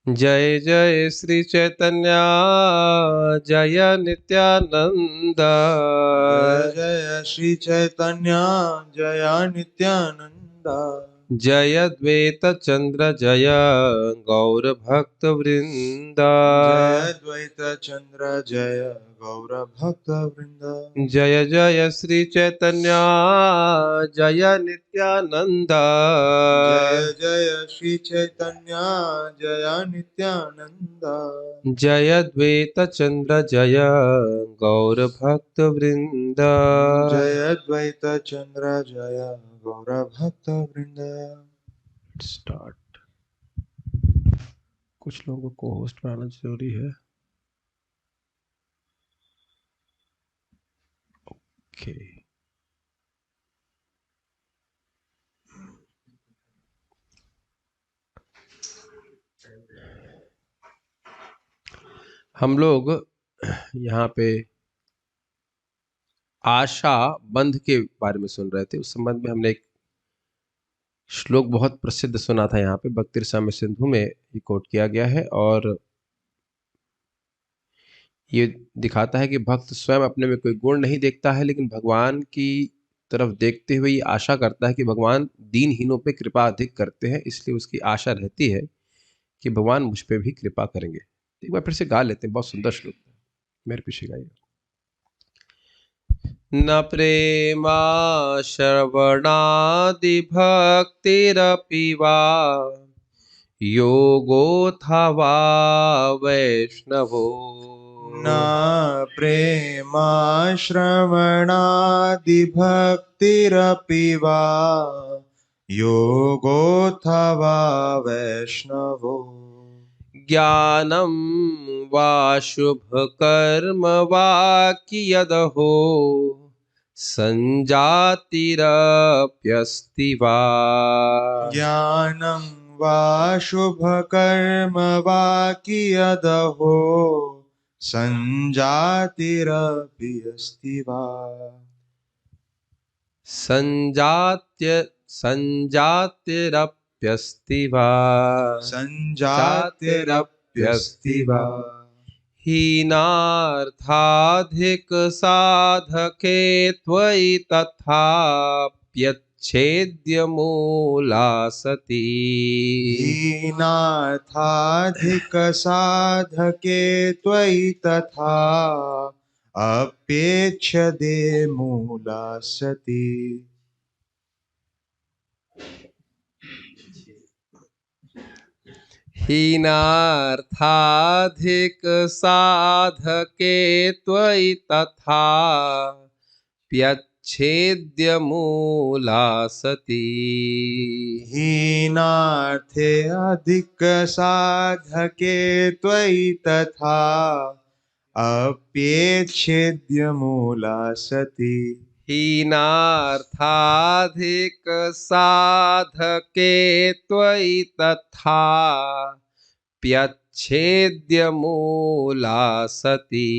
जय जय श्री चैतन्य जय नित्यानंद। जय जय श्री चैतन्य जय नित्यानंद। जय द्वैत चंद्र जय गौर भक्त वृंद। जय द्वैत चंद्र जय गौर भक्त वृंद। जय जय श्री चैतन्य जय नित्यानंद। जय जय श्री चैतन्य जय नित्यानंद। जय द्वैत चंद्र जय गौर भक्त वृंद। जय द्वैत चंद्र जय गौर भक्त वृंद। स्टार्ट। कुछ लोगों को होस्ट बनाना जरूरी है। ओके। हम लोग यहाँ पे आशा बंध के बारे में सुन रहे थे। उस संबंध में हमने एक श्लोक बहुत प्रसिद्ध सुना था। यहाँ पे भक्ति रसामृत सिंधु में ये कोट किया गया है और ये दिखाता है कि भक्त स्वयं अपने में कोई गुण नहीं देखता है, लेकिन भगवान की तरफ देखते हुए ये आशा करता है कि भगवान दीनहीनों पे कृपा अधिक करते हैं, इसलिए उसकी आशा रहती है कि भगवान मुझ पे भी कृपा करेंगे। एक बार फिर से गा लेते हैं, बहुत सुंदर श्लोक है, मेरे पीछे गाइए। न प्रेमा श्रवणादि भक्तिरपि वा योगोऽथवा वैष्णवो। न प्रेमा श्रवणादि भक्तिरपि वा योगोऽथवा वैष्णवो। ज्ञानं वा शुभकर्म वा कियदहो संजातिरप्यस्ति वा। ज्ञानं वा शुभकर्म वा कियदहो संजातिरपि अस्ति वा। संजातिरप्यस्ति वा। संजातिरप्यस्ति वा। हीनार्थाधिक साधके त्वयि तथाप्यच्छेद्य मूला सती। हीनार्थाधिक साधके त्वयि तथा अपेक्षदे मूला सती। हीनार्थाधिक साधके त्वयि तथाप्यच्छेद्य मूला सती। हीनार्थे अधिक साधके त्वयि तथा अप्येच्छेद्य मूला सती। हीनार्थाधिक साधके त्वयि तथाप्यच्छेद्य मूला सती।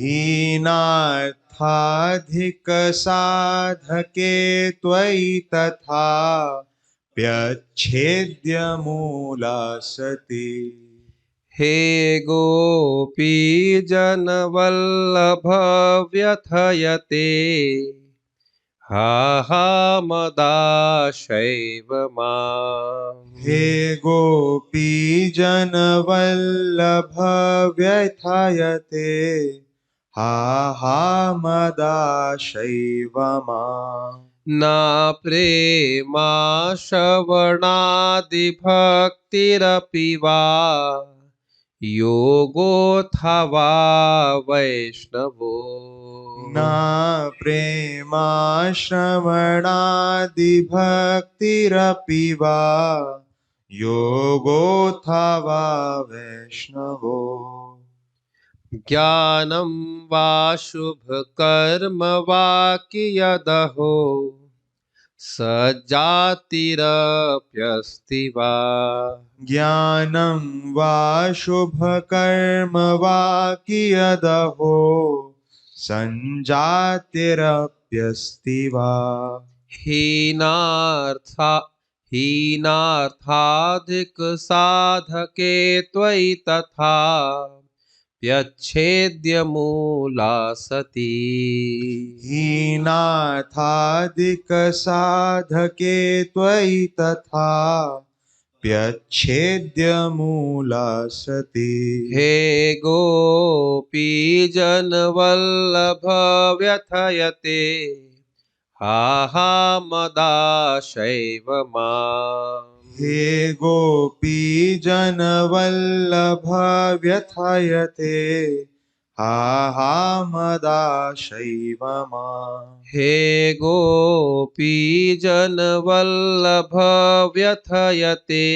हीनार्थाधिक साधके त्वयि तथा प्यच्छेद्य मूला सती। हे गोपी जनवल्लभ व्यथयते हा हा मदाशैव माम्। हे गोपी जनवल्लभ व्यथयते हा हा मदाशैव माम्। न प्रेमा श्रवणादि भक्तिरपि वा योगोऽथवा वैष्णवो। न प्रेमा श्रवणादि भक्तिरपि वा योगोऽथवा वैष्णवो। ज्ञानं वा शुभकर्म वा कियदहो सजातिरप्यस्ति वा। ज्ञानं वा शुभकर्म वा कियदहो संजातिरप्यस्ति वा। हीनार्थाधिक साधके त्वयि तथा व्यच्छेद्य मूला सती। हीनार्थादिक साधके त्वयि तथा व्यच्छेद्य मूला सती। हे गोपी जन वल्लभ व्यथयते हा हा मदाशैव माम्। हे गोपी जन वल्लभ व्यथयते हा हा मदाशैव माम्। हे गोपी जन वल्लभ व्यथयते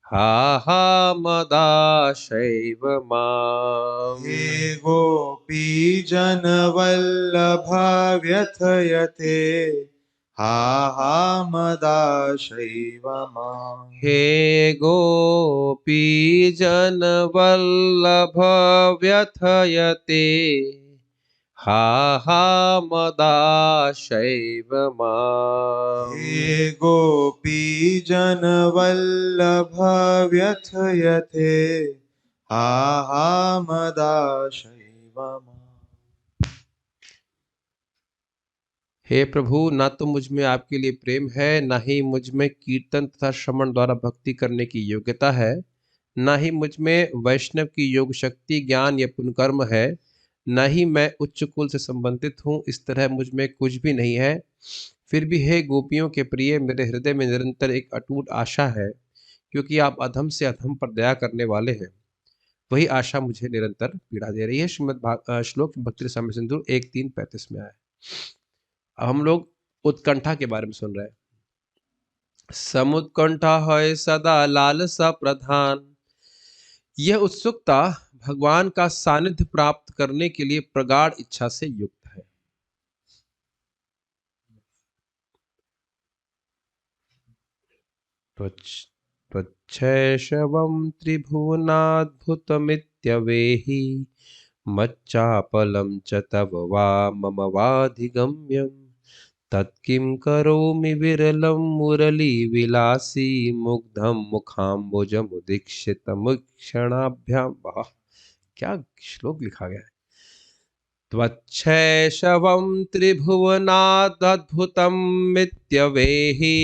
हा हा मदाशैव माम्। हे गोपी जन वल्लभ व्यथयते हा हा मदाशैव माम्। हे गोपी जन वल्लभ व्यथयते हा हा मदाशैव माम्। हे गोपी जन वल्लभ व्यथयते हा हा मदाशैव माम्। हे प्रभु, ना तो मुझ में आपके लिए प्रेम है, ना ही मुझ में कीर्तन तथा श्रवण द्वारा भक्ति करने की योग्यता है, ना ही मुझ में वैष्णव की योग शक्ति, ज्ञान या पुण्यकर्म है, ना ही मैं उच्च कुल से संबंधित हूँ। इस तरह मुझ में कुछ भी नहीं है। फिर भी हे गोपियों के प्रिय, मेरे हृदय में निरंतर एक अटूट आशा है, क्योंकि आप अधम से अधम पर दया करने वाले हैं। वही आशा मुझे निरंतर पीड़ा दे रही है। श्लोक भक्ति रसामृत सिंधु 1:3-35 में आया। अब हम लोग उत्कंठा के बारे में सुन रहे हैं। समुत्कंठा है सदा लालसा प्रधान। यह उत्सुकता भगवान का सानिध्य प्राप्त करने के लिए प्रगाढ़ इच्छा से युक्त है। त्वच्छैशवं त्रिभुवनाद्भुतमित्यवेहि मच्चापलं च तव वा मम वाधिगम्यम्। तत्किं करोमि विरलं मुरलीविलासी मुग्धं मुखाम्बुजमुदीक्षितमुक्षणाभ्यां। वाह, क्या श्लोक लिखा गया है। त्वच्छैशवं त्रिभुवनादद्भुतमित्यवेहि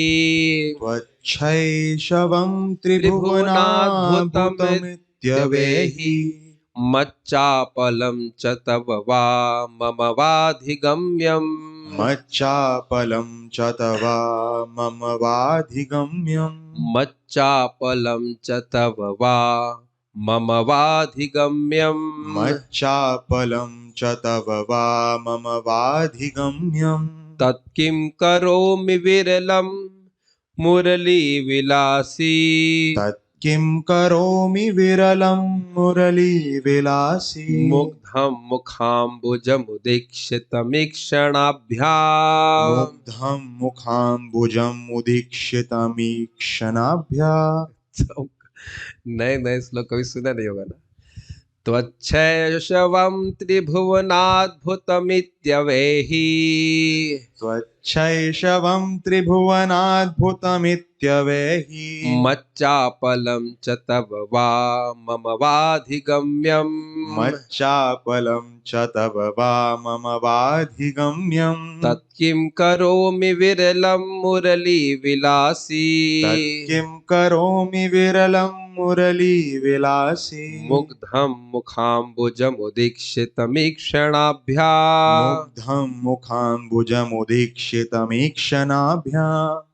त्वच्छैशवं त्रिभुवनाद्भुतमित्यवेहि मच्चापलं च तव वा मम वाधिगम्यम्। मच्चापलं च तव मम वाधिगम्यम्। मच्चापलं च तव वा मम वाधिगम्यम्। मच्चापलं च तव वा मम वाधिगम्यम्। तत्किं करोमि विरलं मुरलीविलासी। तत्किं करोमि विरलं मुरलीविलासी मुग्धं मुखाम्बुजमुदीक्षितमीक्षणाभ्याम्। मुग्धं मुखाम्बुजमुदीक्षितमीक्षणाभ्याम्। नए नए श्लोक कभी सुना नहीं होगा ना। त्वच्छैशवं त्रिभुवनाद्भुतमित्यवेहि त्वच्छैशवं त्रिभुवनाद्भुतमित्यवेहि मच्चापलं च तव वा मम वाधिगम्यम्। मच्चापलं च तव वा मम वाधिगम्यम्। तत्किं करोमि विरलं मुरलीविलासी। तत्किं करोमि विरलं मुरलीविलासी मुग्धं मुखाम्बुजमुदीक्षितमीक्षणाभ्याम्। मुग्धं मुखाम्बुजमुदीक्षितमीक्षणाभ्याम्।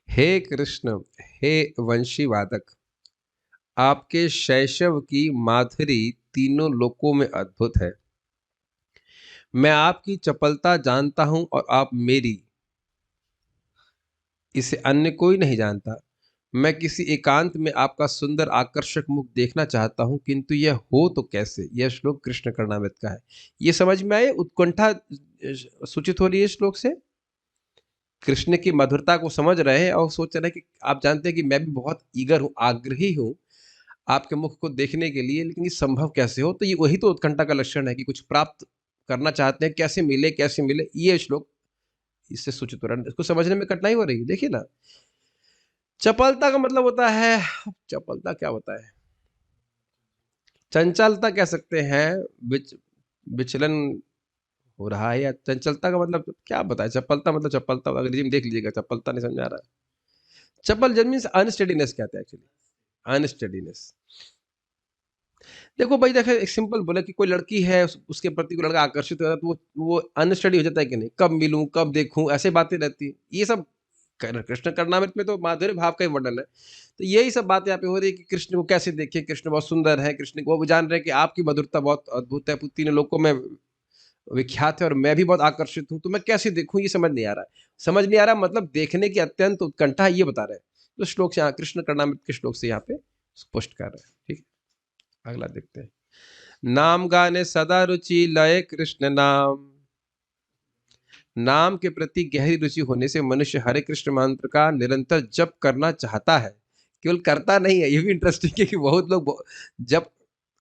हे कृष्ण, हे वंशी वादक, आपके शैशव की माधुरी तीनों लोकों में अद्भुत है। मैं आपकी चपलता जानता हूं और आप मेरी, इसे अन्य कोई नहीं जानता। मैं किसी एकांत में आपका सुंदर आकर्षक मुख देखना चाहता हूं, किंतु यह हो तो कैसे। यह श्लोक कृष्ण कर्णामृत का है। ये समझ में आए? उत्कंठा सूचित हो रही है श्लोक से। कृष्ण की मधुरता को समझ रहे हैं और सोच रहे हैं कि आप जानते हैं कि मैं भी बहुत ईगर हूँ, आग्रही हूँ आपके मुख को देखने के लिए, लेकिन ये संभव कैसे हो? तो ये वही तो उत्कंठा का लक्षण है कि कुछ प्राप्त करना चाहते हैं, कैसे मिले कैसे मिले? ये श्लोक इससे सूचित हो रहा है। इसको समझने में कठिनाई हो रही है। देखिए ना, चपलता का मतलब होता है, चपलता क्या होता है? चंचलता कह सकते हैं, विचलन हो रहा है, या चंचलता का मतलब क्या बताएं? चपलता मतलब चपलता, अंग्रेजी में देख लीजिएगा, चपलता नहीं समझ आ रहा है। चपल जन मीन्स अनस्टेडीनेस कहते हैं एक्चुअली, अनस्टेडीनेस। देखो भाई, देखो एक सिंपल बोले कि कोई लड़की है, उसके प्रति कोई लड़का आकर्षित हो जाता है, तो वो अनस्टडी हो जाता है कि नहीं, कब मिलूं कब देखूं, ऐसे बातें रहती हैं। ये सब कृष्ण कर्णामृत में तो माधुर्य भाव का ही वर्णन है। तो यही सब बातें यहाँ पे हो रही है कि कृष्ण को कैसे देखें, कृष्ण बहुत सुंदर है, कृष्ण को वो जान रहे हैं कि आपकी मधुरता बहुत अद्भुत है, तीनों लोगों में विख्यात है, और मैं भी बहुत आकर्षित हूँ, तो मैं कैसे देखूं, ये समझ नहीं आ रहा है। समझ नहीं आ रहा मतलब देखने की अत्यंत उत्कंठा, ये बता रहे हैं। तो श्लोक से यहाँ कृष्ण कर्णामृत के श्लोक से यहाँ पे स्पष्ट कर रहे हैं। ठीक है, अगला देखते हैं। नाम गाने सदा रुचि लय कृष्ण नाम। नाम के प्रति गहरी रुचि होने से मनुष्य हरे कृष्ण मंत्र का निरंतर जप करना चाहता है, केवल करता नहीं है। ये भी इंटरेस्टिंग है कि बहुत लोग जब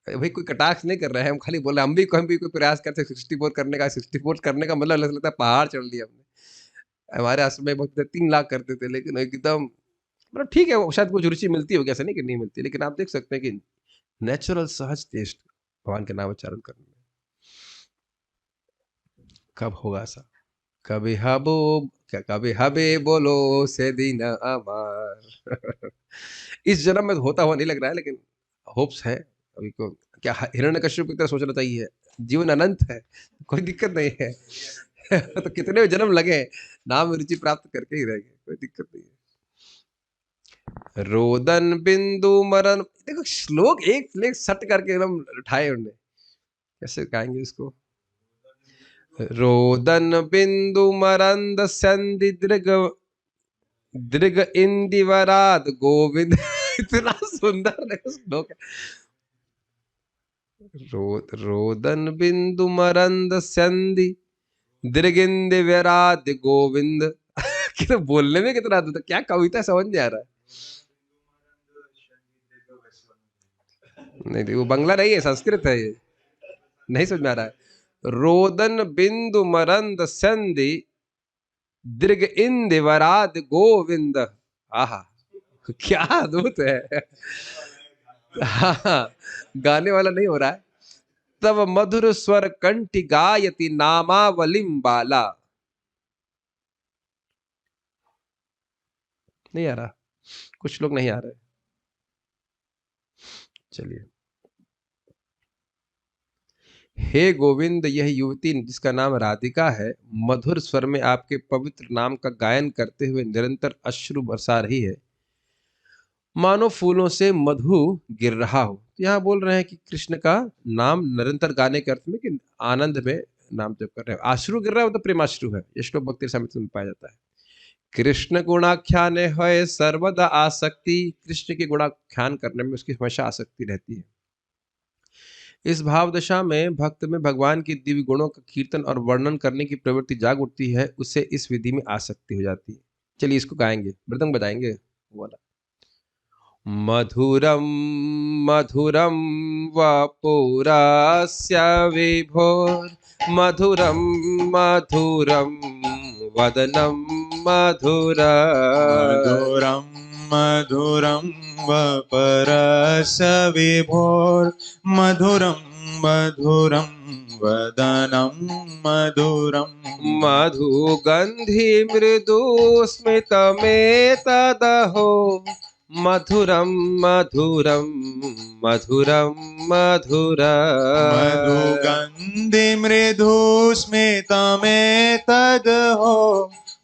भाई कोई कटाक्ष नहीं कर रहे हैं, हम खाली बोल रहे हैं, हम भी कोई प्रयास करते हैं 64 करने का। 64 करने का मतलब लगता है पहाड़ चढ़ लिया हमने। हमारे आश्रम में बहुत 3 लाख करते थे, लेकिन एकदम मतलब ठीक है, वो शायद कुछ रुचि मिलती होगी, ऐसा नहीं कि नहीं मिलती, लेकिन आप देख सकते हैं कि नेचुरल सहज टेस्ट भगवान के नाम उच्चारण करने में। कब होगा ऐसा? कभी हबो, क्या कभी हबे बोलो से दिन अमार। इस जन्म में होता हुआ नहीं लग रहा है, लेकिन होप्स है अभी को। क्या हिरण्यकश्यप की तरह सोचना चाहिए, जीवन अनंत है, कोई दिक्कत नहीं है। तो कितने भी जन्म लगे, नाम रुचि प्राप्त करके ही रहेंगे, कोई दिक्कत नहीं है। रोदन बिंदु मरण, देखो श्लोक एक लेख सट करके एकदम उठाए उन्होंने, कैसे गाएंगे इसको? रोदन बिंदु मरंद संधि दृग, दृग इंदिवराद गोविंद। इतना सुंदर श्लोक है। रोदन बिंदु मरंद संधि दृगिंद विराद गोविंद। कितना बोलने में कितना अद्भुत है, क्या कविता, समझ नहीं आ रहा है। नहीं, वो बंगला नहीं है, संस्कृत है ये, नहीं समझ में आ रहा है। रोदन बिंदु मरंद संधि दृग इंदिवराद गोविंद। आहा, क्या अद्भुत है। हाँ, गाने वाला नहीं हो रहा है। तब मधुर स्वर कंठी गायति नामावलिम बाला। नहीं आ रहा, कुछ लोग नहीं आ रहे। चलिए। हे गोविंद, यह युवती जिसका नाम राधिका है, मधुर स्वर में आपके पवित्र नाम का गायन करते हुए निरंतर अश्रु बरसा रही है, मानो फूलों से मधु गिर रहा हो। तो यहाँ बोल रहे हैं कि कृष्ण का नाम निरंतर गाने के अर्थ में कि आनंद में नाम जप कर रहे हैं। अश्रु गिर रहा है, वो तो प्रेमाश्रु है। ये श्लोक भक्ति रसामृत में पाया जाता है। कृष्ण गुणाख्यान है सर्वदा आसक्ति, कृष्ण के गुणाख्यान करने में उसकी हमेशा आसक्ति रहती है। इस भाव दशा में भक्त में भगवान की दिव्य गुणों का कीर्तन और वर्णन करने की प्रवृत्ति जाग उठती है, उससे इस विधि में आसक्ति हो जाती है। चलिए इसको गाएंगे, मृदंग बजाएंगे वाला। मधुरम मधुरम वपुरस्य विभोर, मधुरम मधुरम वदनम मधुर। मधुरं मधुरं वपरस्य विभोर, मधुरं मधुरं वदनं मधुरं। मधुगंधि मृदु स्मितमेतदहो, मधुरम मधुरम मधुरम मधुर। मधुगन्धि मृदु स्मितमेतदहो,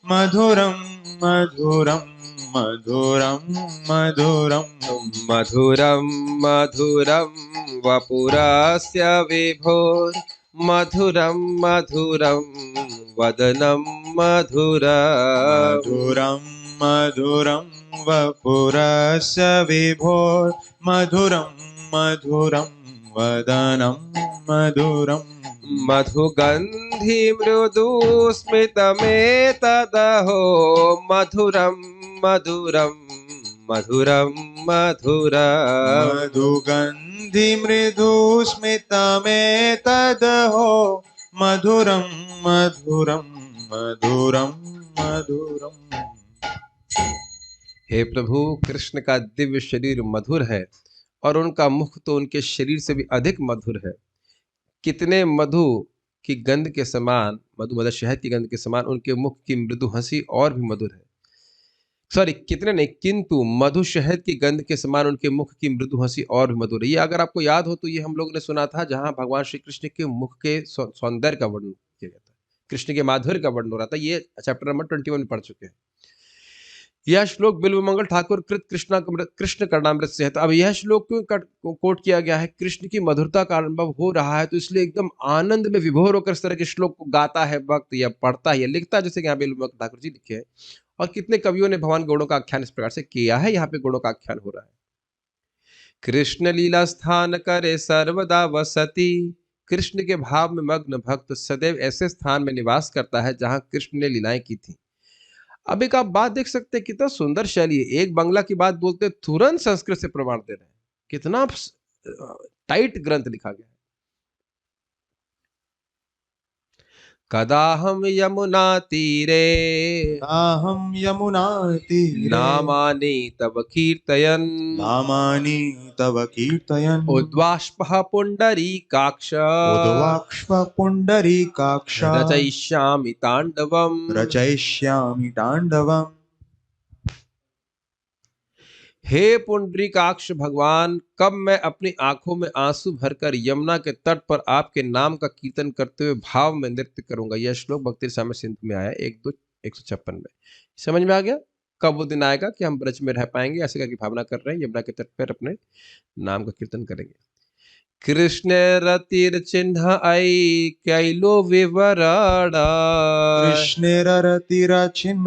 मधुरं मधुरं मधुरं मधुरं। मधुरम मधुरम वपुरस्य विभोर, मधुरम मधुरम वदनम मधुर। मधुरं मधुरं वपुरस्य विभोर, मधुरं मधुरं वदनं मधुरं। मधुगंध गन्धि मृदु स्मितमेतदहो मधुरम मधुरम मधुरम मधुरम। मधुगन्धि मृदु स्मितमेतदहो मधुरं मधुरं मधुरं मधुरम। हे प्रभु, कृष्ण का दिव्य शरीर मधुर है और उनका मुख तो उनके शरीर से भी अधिक मधुर है। कितने मधु की गंध के समान, मधु मतलब शहद की गंध के समान उनके मुख की मृदु हंसी और भी मधुर है। सॉरी, कितने नहीं, किंतु मधु शहद की गंध के समान उनके मुख की मृदु हंसी और भी मधुर है। ये अगर आपको याद हो तो ये हम लोग ने सुना था जहां भगवान श्री कृष्ण के मुख के सौंदर्य का वर्णन किया गया था, कृष्ण के माधुर्य का वर्णन हो रहा था। ये चैप्टर नंबर 21 में पढ़ चुके हैं। यह श्लोक बिल्वमंगल ठाकुर कृत कृष्ण कर्णामृत से है। तो अब यह श्लोक क्यों कोट किया गया है? कृष्ण की मधुरता का अनुभव हो रहा है तो इसलिए एकदम आनंद में विभोर होकर इस तरह के श्लोक को गाता है भक्त, या पढ़ता है या लिखता है, जैसे कि यहाँ बिल्वमंगल ठाकुर जी लिखे हैं। और कितने कवियों ने भगवान गौड़ों का आख्यान इस प्रकार से किया है। यहाँ पे गौड़ों का आख्यान हो रहा है। कृष्ण लीला स्थान करे सर्वदा वसती। कृष्ण के भाव में मग्न भक्त सदैव ऐसे स्थान में निवास करता है जहां कृष्ण ने लीलाएं की थी। अब एक आप बात देख सकते हैं, कितना सुंदर शैली है। एक बंगला की बात बोलते तुरंत संस्कृत से प्रमाण दे रहे हैं। कितना टाइट ग्रंथ लिखा गया है। कदाहम यमुना तीरे अहं यमुना तीरे नामानि तव कीर्तयन् नामानि तव कीर्तयन् उद्वाष्पः पुण्डरीकाक्ष उद्वाक्ष्व पुण्डरीकाक्ष रचयिष्यामि ताण्डवम्। रचयिष्यामि ताण्डवम्। हे पुंडरीकाक्ष भगवान, कब मैं अपनी आंखों में आंसू भरकर यमुना के तट पर आपके नाम का कीर्तन करते हुए भाव में नृत्य करूंगा। यह श्लोक भक्ति रसामृत सिंधु में आया 1-2-156 में। समझ में आ गया कब वो दिन आएगा कि हम ब्रज में रह पाएंगे, ऐसे करके भावना कर रहे हैं, यमुना के तट पर अपने नाम का कीर्तन करेंगे। कृष्ण रतिर चिन्ह आई कैलो विवरण कृष्णेर रतिरचिन्ह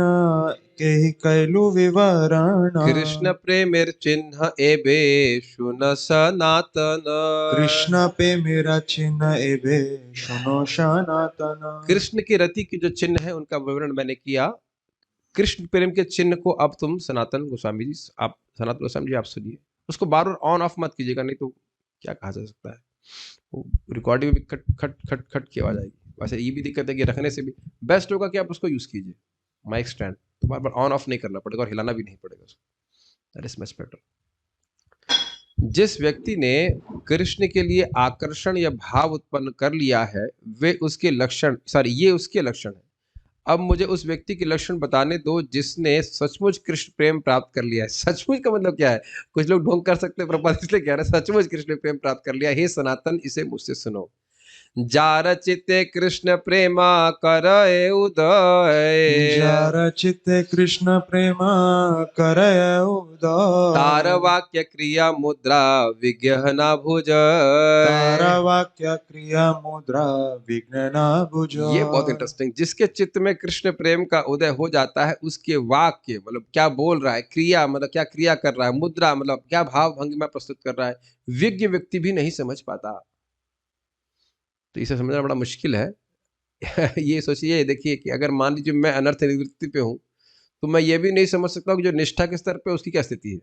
केहि कैलु विवरण कृष्ण प्रेमेर चिन्ह एबे सुन सनातन। कृष्ण पे मेरा चिन्ह एबे सुनो सनातन। कृष्ण की रति की जो चिन्ह है उनका विवरण मैंने किया। कृष्ण प्रेम के चिन्ह को अब तुम सनातन गोस्वामी जी, आप सनातन गोस्वामी जी आप सुनिए। उसको बार बार ऑन ऑफ मत कीजिएगा, नहीं तो क्या कहा जा सकता है, वो रिकॉर्डिंग में भी खट खट खट खट की आवाज आएगी। वैसे ये भी दिक्कत है कि रखने से भी बेस्ट होगा कि आप उसको यूज कीजिए माइक स्टैंड, तो बार बार ऑन ऑफ नहीं करना पड़ेगा और हिलाना भी नहीं पड़ेगा उसको। That is much better. जिस व्यक्ति ने कृष्ण के लिए आकर्षण या भाव उत्पन्न कर लिया है वे उसके लक्षण, सॉरी ये उसके लक्षण है। अब मुझे उस व्यक्ति के लक्षण बताने दो जिसने सचमुच कृष्ण प्रेम प्राप्त कर लिया है। सचमुच का मतलब क्या है? कुछ लोग ढोंग कर सकते हैं, प्रभुपाद इसलिए कह रहे हैं सचमुच कृष्ण प्रेम प्राप्त कर लिया। हे सनातन, इसे मुझसे सुनो। जार चित्ते कृष्ण प्रेमा करए उदय जार चित्ते कृष्ण प्रेमा करय उदय तार वाक्य क्रिया मुद्रा विज्ञहना भुज। तारा वाक्य क्रिया मुद्रा विघ्न न भुज। ये बहुत इंटरेस्टिंग। जिसके चित्त में कृष्ण प्रेम का उदय हो जाता है उसके वाक्य मतलब क्या बोल रहा है, क्रिया मतलब क्या क्रिया कर रहा है, मुद्रा मतलब क्या भाव भंगिमा प्रस्तुत कर रहा है, विज्ञ व्यक्ति भी नहीं समझ पाता। तो इसे समझना बड़ा मुश्किल है। ये सोचिए, देखिए कि अगर मान लीजिए मैं अनर्थ निवृत्ति पे हूं तो मैं ये भी नहीं समझ सकता कि जो निष्ठा के स्तर पे उसकी क्या स्थिति है।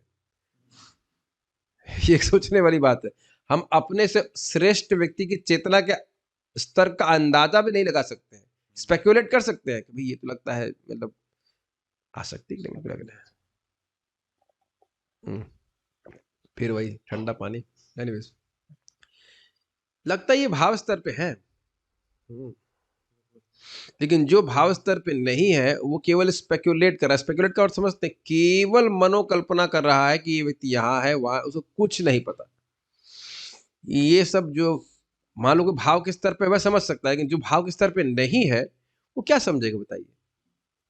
ये एक सोचने वाली बात है। हम अपने से श्रेष्ठ व्यक्ति की चेतना के स्तर का अंदाजा भी नहीं लगा सकते हैं। स्पेक्युलेट कर सकते हैं कि भाई ये तो लगता है मतलब आसक्ति के लिए लग रहा है। फिर वही ठंडा पानी। एनीवेज, लगता है ये भाव स्तर पे है। लेकिन जो भाव स्तर पे नहीं है वो केवल स्पेक्युलेट कर रहा है। स्पेक्युलेट का अर्थ समझते हैं, केवल मनोकल्पना कर रहा है कि ये व्यक्ति यहाँ है वहां, उसको कुछ नहीं पता। ये सब जो मान लो कि भाव के स्तर पे वह समझ सकता है, लेकिन जो भाव के स्तर पे नहीं है वो क्या समझेगा बताइए।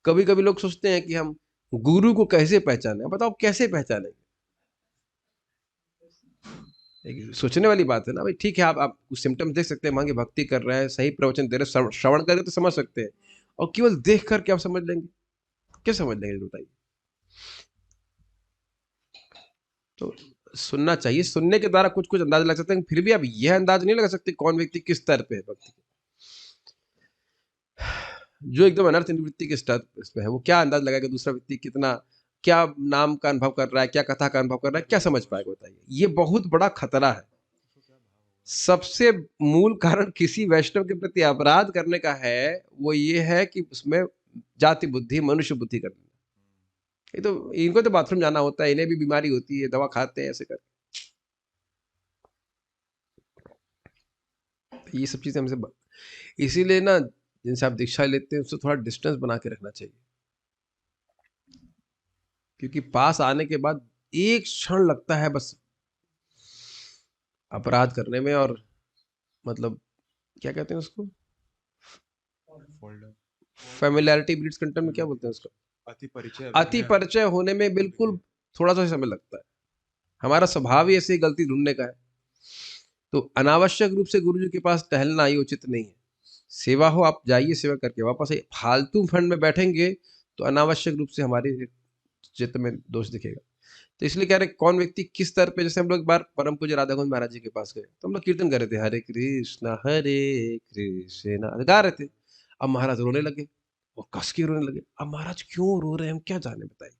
कभी कभी लोग सोचते हैं कि हम गुरु को कैसे पहचाने। बताओ कैसे पहचानेंगे? सोचने वाली बात है ना भाई। ठीक है, आप कुछ सिम्टम्स देख सकते हैं, मांगे भक्ति कर रहे हैं, सही प्रवचन दे रहे हैं, श्रवण करके तो समझ सकते हैं, और केवल देख कर क्या समझ लेंगे? क्या समझ लेंगे बताइए? तो सुनना चाहिए। सुनने के द्वारा कुछ कुछ अंदाजा लग सकते हैं, फिर भी आप यह अंदाज नहीं लगा सकते कौन व्यक्ति किस स्तर पे है भक्ति। जो एकदम अनर्थ निवृत्ति के स्तर पे है, वो क्या अंदाज लगाएगा दूसरा व्यक्ति कितना, क्या नाम का अनुभव कर रहा है, क्या कथा का अनुभव कर रहा है, क्या समझ पाएगा बताइए। ये बहुत बड़ा खतरा है। सबसे मूल कारण किसी वैष्णव के प्रति अपराध करने का है, वो ये है कि उसमें जाति बुद्धि, मनुष्य बुद्धि कर लेना। ये तो इनको तो बाथरूम जाना होता है, इन्हें भी बीमारी होती है, दवा खाते हैं ऐसे कर। ये सब चीजें हमसे इसीलिए ना, जिनसे आप दीक्षा लेते हैं उससे थोड़ा डिस्टेंस बना के रखना चाहिए, क्योंकि पास आने के बाद एक क्षण लगता है बस अपराध करने में, और मतलब क्या कहते हैं उसको, फेमिलियरिटी ब्रीड्स कंटेम्प्ट में क्या बोलते हैं उसको, अति परिचय होने में बिल्कुल थोड़ा सा समय लगता है। हमारा स्वभाव ही ऐसे गलती ढूंढने का है। तो अनावश्यक रूप से गुरु जी के पास टहलना ही उचित नहीं है। सेवा हो, आप जाइए, सेवा करके वापस आइए। फालतू फंड में बैठेंगे तो अनावश्यक रूप से हमारे चित्त में दोष दिखेगा। तो इसलिए कह रहे कौन व्यक्ति किस स्तर पे, जैसे हम लोग एक बार परम पूज्य राधा गोविंद महाराज जी के पास गए, तो हम लोग कीर्तन कर रहे थे, हरे कृष्ण गा रहे थे। अब महाराज रोने लगे, वो कस के रोने लगे। अब महाराज क्यों रो रहे हैं हम क्या जाने, बताइए।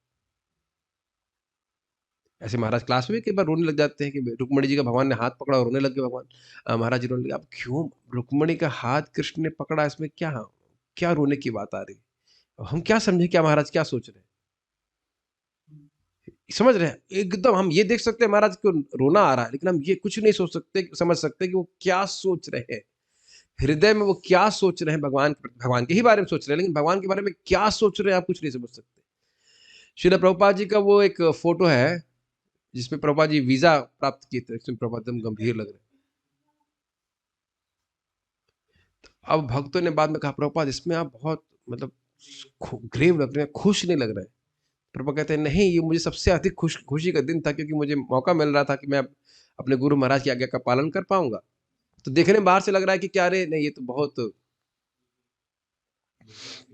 ऐसे महाराज क्लास में भी कई बार रोने लग जाते हैं कि रुक्मणी जी का भगवान ने हाथ पकड़ा और रोने लगे भगवान। महाराज जी रोने लगे। अब क्यों रुक्मणी का हाथ कृष्ण ने पकड़ा, इसमें क्या क्या रोने की बात आ रही। अब हम क्या समझे, क्या महाराज क्या सोच रहे हैं, समझ रहे हैं। एकदम हम ये देख सकते हैं महाराज को रोना आ रहा है, लेकिन हम ये कुछ नहीं सोच सकते, समझ सकते कि वो क्या सोच रहे हैं, हृदय में वो क्या सोच रहे हैं। भगवान के ही बारे में सोच रहे हैं, लेकिन भगवान के बारे में क्या सोच रहे हैं आप कुछ नहीं समझ सकते। श्रील प्रभुपाद जी का वो एक फोटो है जिसमें प्रभुपाद जी वीजा प्राप्त किए थे, इसमें प्रभुपाद एकदम गंभीर लग रहे। अब भक्तों ने बाद में कहा प्रभुपाद इसमें आप बहुत मतलब ग्रेव लग रहे हैं, खुश नहीं लग रहे हैं। प्रभुपाद कहते हैं नहीं, ये मुझे सबसे अधिक खुशी का दिन था, क्योंकि मुझे मौका मिल रहा था कि मैं अपने गुरु महाराज की आज्ञा का पालन कर पाऊंगा। तो देखने में बाहर से लग रहा है कि क्या रे नहीं, ये तो बहुत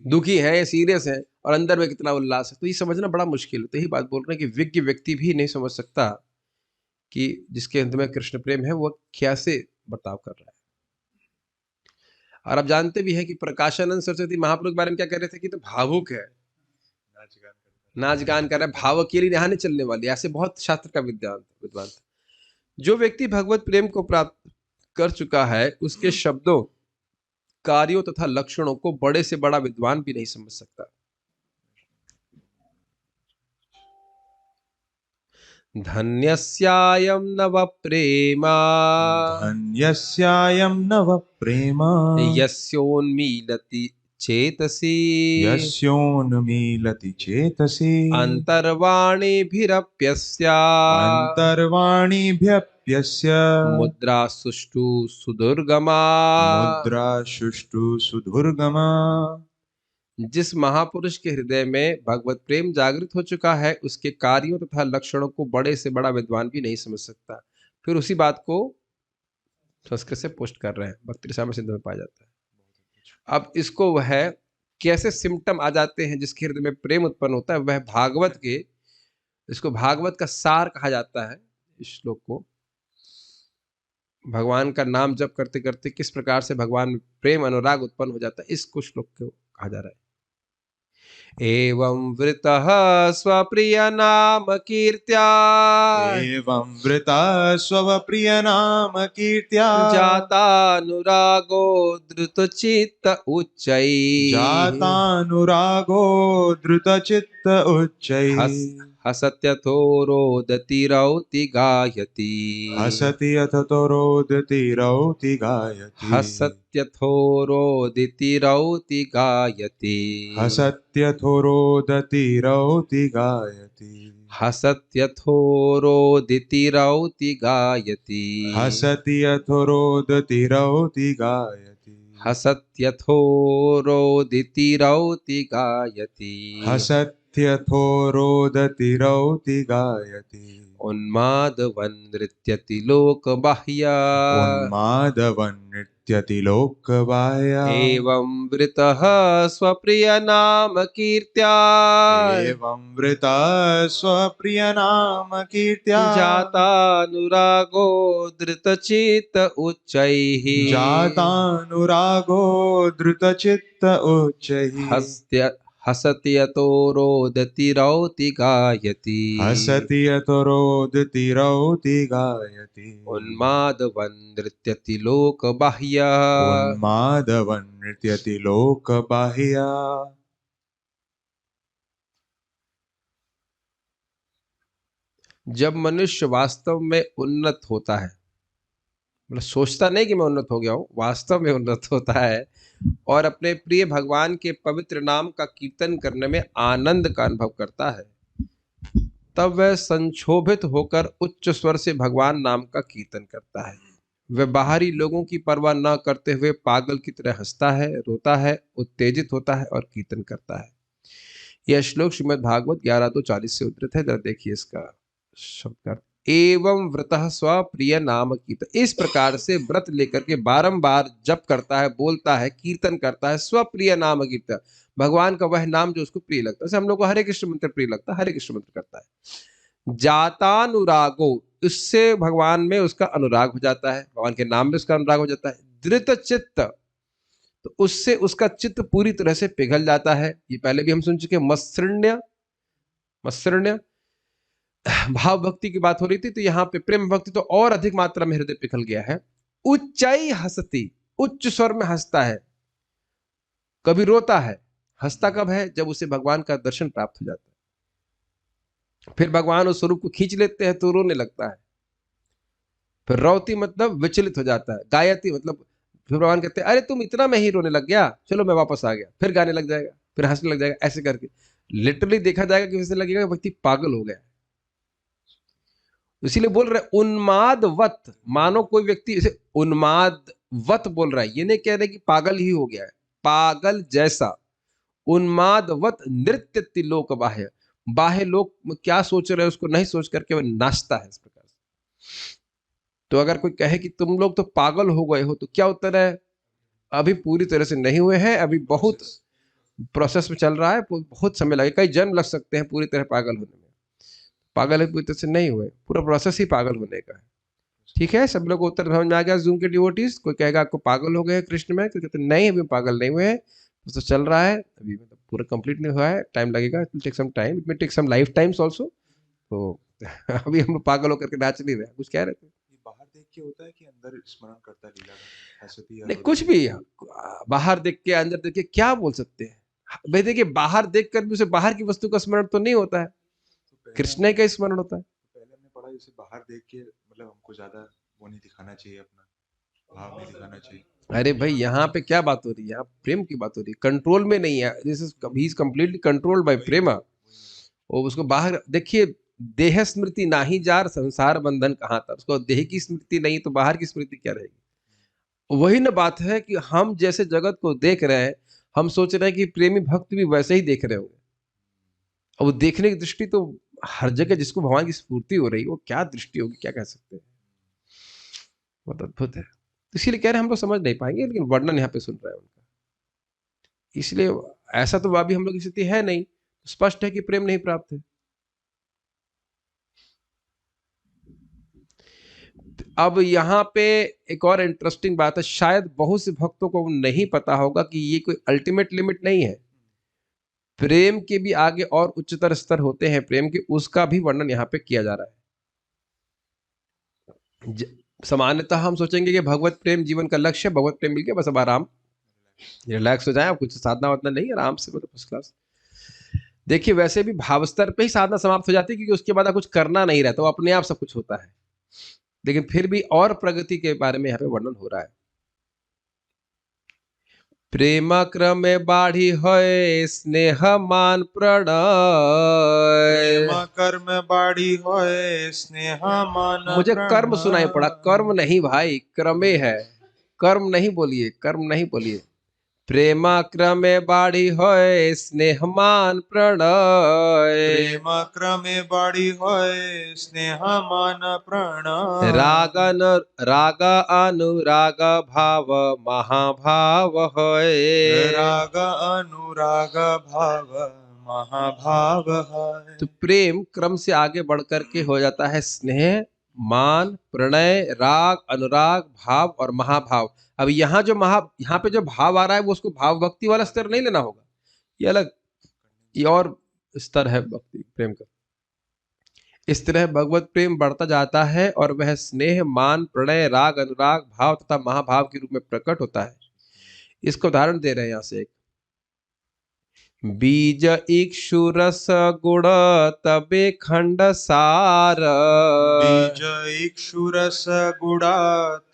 दुखी है, ये सीरियस है, और अंदर में कितना उल्लास है। तो ये समझना बड़ा मुश्किल है। तो यही बात बोल रहे हैं कि विज्ञ व्यक्ति भी नहीं समझ सकता कि जिसके अंत में कृष्ण प्रेम है वो कैसे बर्ताव कर रहा है। और आप जानते भी हैं कि प्रकाशानंद सरस्वती महाप्रभु के बारे में क्या कह रहे थे कि तो भावुक है, नाच गान कर रहा है, भाव अकेली नहाने चलने वाली, ऐसे बहुत शास्त्र का विद्वान था। जो व्यक्ति भगवत प्रेम को प्राप्त कर चुका है, उसके शब्दों, कार्यों तथा लक्षणों को बड़े से बड़ा विद्वान भी नहीं समझ सकता। धन्यस्यायं नव प्रेमा, धन्यस्यायं नव प्रेमा, यस्योन्मीलति चेतसि, यस्योन्मीलति चेतसि, अंतर्वाणीभिरप्यस्य, अंतर्वाणीभ्यप्यस्य, मुद्रा सुष्ठु सुदुर्गमा, मुद्रा सुष्ठु सुदुर्गमा। जिस महापुरुष के हृदय में भगवत प्रेम जागृत हो चुका है, उसके कार्यों तथा लक्षणों को बड़े से बड़ा विद्वान भी नहीं समझ सकता। फिर उसी बात को संस्कृत से पुष्ट कर रहे हैं, भक्ति रसायन सिद्ध में पाया जाता है। अब इसको वह कैसे सिम्टम आ जाते हैं जिसके हृदय में प्रेम उत्पन्न होता है, वह भागवत के, इसको भागवत का सार कहा जाता है। इस श्लोक को भगवान का नाम जप करते करते किस प्रकार से भगवान में प्रेम अनुराग उत्पन्न हो जाता है, इसको श्लोक को कहा जा रहा है। एवं वृतः स्वप्रिय नाम कीर्त्या, एवं वृतः स्वप्रिय नाम कीर्त्या, जातानुरागो धृतचित्त उच्चैः, जातानुरागो धृतचित्त उच्चैः, हसत्यथो रोदति रौति गायति, हसति यथतो रोदति रौति गायति, हसत्यथो रोदिति रौति गायति, हसत्यथो रोदति रौति गायति, हसत्यथो रोदिति रौति गायति, हसति यथो रोदति रौति गायति, हसत्यथो रोदिति रौति गायति, हसत्यथो रोदति रौति गायति, उन्मादवन् नृत्यति लोकबाह्य, उन्मादवन् नृत्यति लोकबाह्या एवं वृतः स्वप्रिय नाम कीर्त्या एवं वृता स्वप्रिय नाम कीर्त्या जातानुरागो धृतचित्त उच्चैः जातानुरागो धृतचित्त उच्चैः हस्त्य हसति यतो रोदति रौति गायति हसति यतो रोदति रौति गायति उन्मादवन् नृत्यति लोकबाह्यः उन्मादवन् नृत्यति लोकबाह्या। जब मनुष्य वास्तव में उन्नत होता है, मतलब सोचता नहीं कि मैं उन्नत हो गया हूं, वास्तव में उन्नत होता है और अपने प्रिय भगवान के पवित्र नाम का कीर्तन करने में आनंद का अनुभव करता है, तब वह संक्षोभित होकर उच्च स्वर से भगवान नाम का कीर्तन करता है। वह बाहरी लोगों की परवाह न करते हुए पागल की तरह हंसता है, रोता है, उत्तेजित होता है और कीर्तन करता है। यह श्लोक श्रीमद् भागवत 11:40 से उद्धृत है। जरा देखिए इसका शब्द। एवं व्रतः स्वप्रिय नाम कीर्तन, इस प्रकार से व्रत लेकर के बारंबार जप करता है, बोलता है, कीर्तन करता है, स्वप्रिय नाम कीर्तन, भगवान का वह नाम जो उसको प्रिय लगता है। जैसे हम लोग को हरे कृष्ण मंत्र प्रिय लगता है, हरे कृष्ण मंत्र करता है। जातानुरागो, इससे भगवान में उसका अनुराग हो जाता है, भगवान के नाम में उसका अनुराग हो जाता है। धृत चित्त, तो उससे उसका चित्त पूरी तरह से पिघल जाता है। ये पहले भी हम सुन चुके। मत्सृण्य, मत्सृण्य भाव भक्ति की बात हो रही थी, तो यहाँ पे प्रेम भक्ति तो और अधिक मात्रा में हृदय पिघल गया है। उच्चाई हंसती, उच्च स्वर में हंसता है, कभी रोता है। हंसता कब है? जब उसे भगवान का दर्शन प्राप्त हो जाता है। फिर भगवान उस स्वरूप को खींच लेते हैं तो रोने लगता है। फिर रौती मतलब विचलित हो जाता है। गायती मतलब फिर भगवान कहते हैं अरे तुम इतना में ही रोने लग गया, चलो मैं वापस आ गया। फिर गाने लग जाएगा, फिर हंसने लग जाएगा। ऐसे करके लिटरली देखा जाएगा कि उसे लगेगा व्यक्ति पागल हो गया। इसीलिए बोल रहे उन्मादवत, मानो कोई व्यक्ति इसे उन्मादवत बोल रहा है, ये नहीं कह रहे कि पागल ही हो गया है, पागल जैसा। उन्मादवत नृत्य लोक बाह्य, बाह्य लोक में क्या सोच रहे हैं उसको नहीं सोच करके वह नाचता है इस प्रकार से। तो अगर कोई कहे कि तुम लोग तो पागल हो गए हो, तो क्या उत्तर है? अभी पूरी तरह से नहीं हुए हैं, अभी बहुत प्रोसेस में चल रहा है, बहुत समय लगेगा, कई जन्म लग सकते हैं पूरी तरह पागल होने में। पागल है पूरी तरह से नहीं हुए, पूरा प्रोसेस ही पागल होने का है। ठीक है, सब लोग उत्तर समझ में आ गया? जूम के डिवोटीज, कोई कहेगा आपको पागल हो गए कृष्ण में, कोई कहते नहीं अभी पागल नहीं हुए हैं, तो चल रहा है अभी, मतलब पूरा कंप्लीट नहीं हुआ है, टाइम लगेगा, it will take some time, it may take some lifetimes also. तो अभी हम लोग पागल होकर के नाच नहीं रहे। कुछ कह रहे थे? बाहर देख के होता है कि अंदर स्मरण करता लीला का, हंसती नहीं, कुछ भी बाहर देख के अंदर देख के क्या बोल सकते हैं भाई? देखिए, बाहर देख कर भी उसे बाहर की वस्तु का स्मरण तो नहीं होता है, कृष्ण का स्मरण होता है। पहले हमने पढ़ा इसे बाहर देख के, मतलब हमको ज्यादा वो नहीं दिखाना चाहिए, अपना भाव नहीं दिखाना चाहिए। अरे भाई, यहाँ पे क्या बात हो रही है? यहाँ प्रेम की बात हो रही है, कंट्रोल में नहीं है। This is he is completely controlled by prema. और उसको बाहर देखिए, देह स्मृति नाही जार संसार बंधन कहाँ था। उसको देह की स्मृति नहीं तो बाहर की स्मृति क्या रहेगी? वही ना बात है कि हम जैसे जगत को देख रहे हैं, हम सोच रहे हैं कि प्रेमी भक्त भी वैसे ही देख रहे होंगे। और वो देखने की दृष्टि तो हर जगह, जिसको भगवान की स्फूर्ति हो रही है, वो क्या दृष्टि होगी, क्या कह सकते हैं। बहुत अद्भुत है। इसीलिए कह रहे हैं हम लोग समझ नहीं पाएंगे, लेकिन वर्णन यहाँ पे सुन रहे हैं उनका। इसलिए ऐसा तो अभी हम लोग की स्थिति है नहीं, स्पष्ट है कि प्रेम नहीं प्राप्त है। अब यहाँ पे एक और इंटरेस्टिंग बात है, शायद बहुत से भक्तों को नहीं पता होगा कि ये कोई अल्टीमेट लिमिट नहीं है। प्रेम के भी आगे और उच्चतर स्तर होते हैं प्रेम के, उसका भी वर्णन यहाँ पे किया जा रहा है। सामान्यतः हम सोचेंगे कि भगवत प्रेम जीवन का लक्ष्य, भगवत प्रेम मिल गया बस अब आराम, रिलैक्स हो जाए, कुछ साधना वाधना नहीं, आराम से, मतलब फर्स्ट क्लास। देखिए, वैसे भी भाव स्तर पे ही साधना समाप्त हो जाती है, क्योंकि उसके बाद कुछ करना नहीं रहता, वो अपने आप सब कुछ होता है। लेकिन फिर भी और प्रगति के बारे में यहाँ पे वर्णन हो रहा है। प्रेम क्रमे बाढ़ी होए स्नेह मान प्रणय, प्रेम कर्म बाड़ी होए स्नेह मान। मुझे कर्म सुनाई पड़ा, कर्म नहीं भाई, क्रमे है, कर्म नहीं बोलिए, कर्म नहीं बोलिए। प्रेम क्रमे बाढ़ी होय स्नेह मान प्रणय। प्रेम क्रमे बाढ़ी होय स्नेह मान प्रणय। राग अनुराग भाव महाभाव होय। राग अनुराग भाव महाभाव है। तो प्रेम क्रम से आगे बढ़कर के हो जाता है स्नेह, मान, प्रणय, राग, अनुराग, भाव और महाभाव। अब यहाँ पे जो भाव आ रहा है वो उसको भाव भक्ति वाला स्तर नहीं लेना होगा, ये अलग, ये और स्तर है भक्ति प्रेम का। इस तरह भगवत प्रेम बढ़ता जाता है और वह स्नेह, मान, प्रणय, राग, अनुराग, भाव तथा महाभाव के रूप में प्रकट होता है। इसको उदाहरण दे रहे हैं यहाँ से एक, बीज इक्षु रस गुण तबे खंड सार। बीज इक्षु रस गुड़ा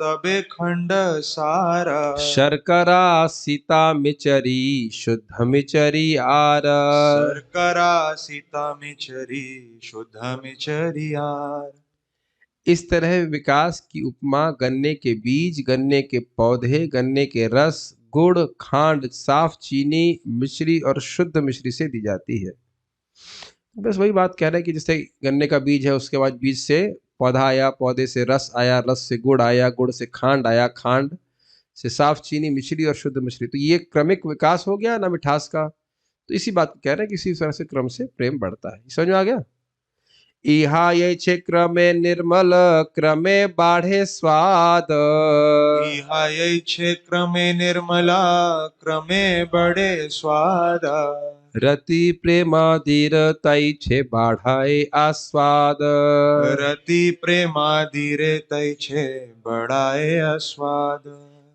तबे खंड सार। शर्करा सीता मिचरी शुद्ध मिचरी आर। शर्करा सीता मिचरी शुद्ध मिचरी आर। इस तरह विकास की उपमा गन्ने के बीज, गन्ने के पौधे, गन्ने के रस, गुड़, खांड, साफ चीनी, मिश्री और शुद्ध मिश्री से दी जाती है। बस वही बात कह रहे हैं कि जैसे गन्ने का बीज है, उसके बाद बीज से पौधा आया, पौधे से रस आया, रस से गुड़ आया, गुड़ से खांड आया, खांड से साफ चीनी, मिश्री और शुद्ध मिश्री। तो ये क्रमिक विकास हो गया ना मिठास का। तो इसी बात कह रहे हैं कि इसी तरह से क्रम से प्रेम बढ़ता है। समझ में आ गया? इहा ये छे क्रमे निर्मल क्रमे बाढ़े स्वाद। इहा ये छे क्रमे निर्मला क्रमे बड़े स्वाद। रति प्रेमाधीर तई छे बाढ़ाए आस्वाद। रति प्रेमाधीरे तई छे बढ़ाए आस्वाद।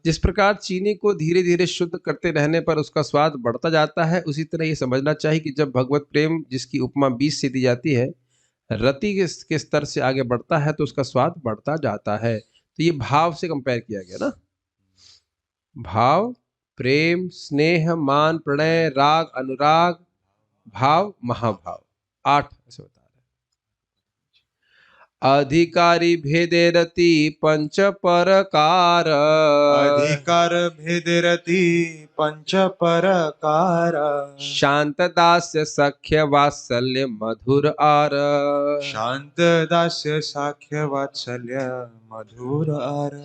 जिस प्रकार चीनी को धीरे धीरे शुद्ध करते रहने पर उसका स्वाद बढ़ता जाता है, उसी तरह ये समझना चाहिए कि जब भगवत प्रेम जिसकी उपमा बीज से दी जाती है रति के स्तर से आगे बढ़ता है तो उसका स्वाद बढ़ता जाता है। तो ये भाव से कंपेयर किया गया ना, भाव, प्रेम, स्नेह, मान, प्रणय, राग, अनुराग, भाव, महाभाव, 8 ऐसे बता रहे हैं। अधिकारी भेदे रति पंच परकार। अधिकार भेदे रति पंच परकार। शांत दास्य सख्य वात्सल्य मधुर आर। शांत दास्य साख्य वात्सल्य मधुर आर।